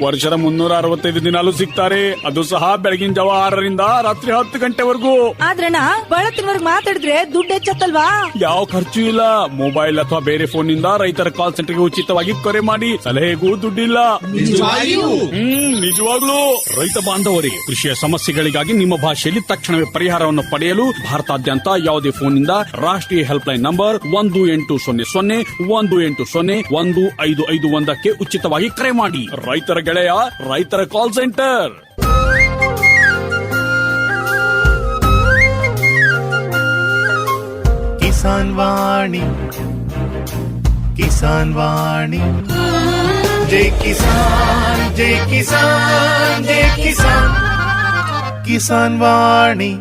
ವರ್ಷದ 365 ದಿನಾಲೂ ಸಿಗ್ತಾರೆ. ಅದು ಸಹ ಬೆಳಗಿನ ಜಾವ 6ರಿಂದ ರಾತ್ರಿ 10 ಗಂಟೆವರೆಗೂ. ಆದ್ರಣ್ಣ, ಬಳತ್ತಿನವರೆಗೆ ಮಾತಾಡಿದ್ರೆ ದುಡ್ಡು ಹೆಚ್ಚತ್ತಲ್ವಾ? ಯಾವ ಖರ್ಚು ಇಲ್ಲ. ಮೊಬೈಲ್ ಅಥವಾ ಬೇರೆ ಫೋನ್ ನಿಂದ ರೈತರ ಕಾಲ್ ಸೆಂಟರ್ಗೆ ಉಚಿತವಾಗಿ ಕರೆ ಮಾಡಿ. ಸಲಹೆಗೂ ದುಡ್ಡಿಲ್ಲ. ನಿಜವಾಗ್ಲೂ. ರೈತ ಬಾಂಧವರೇ, ಕೃಷಿಯ ಸಮಸ್ಯೆಗಳಿಗಾಗಿ ನಿಮ್ಮ ಭಾಷೆಯಲ್ಲಿ ತಕ್ಷಣವೇ ಪರಿಹಾರವನ್ನು ಪಡೆಯಲು ಭಾರತಾದ್ಯಂತ ಯಾವುದೇ ಫೋನ್ ನಿಂದ ರಾಷ್ಟ್ರೀಯ ಹೆಲ್ಪ್ ಲೈನ್ ನಂಬರ್ 1-800-180-1551 ಉಚಿತವಾಗಿ ಕರೆ ಮಾಡಿ. ರೈತರ ಗೆಳೆಯ, ರೈತರ ಕಾಲ್ ಸೆಂಟರ್. ಕಿಸಾನ್ ವಾಣಿ, ಕಿಸಾನ್ ವಾಣಿ. ಜೈ ಕಿಸಾನ್, ಜೈ ಕಿಸಾನ್, ಜೈ ಕಿಸಾನ್. ಕಿಸಾನ್ ವಾಣಿ.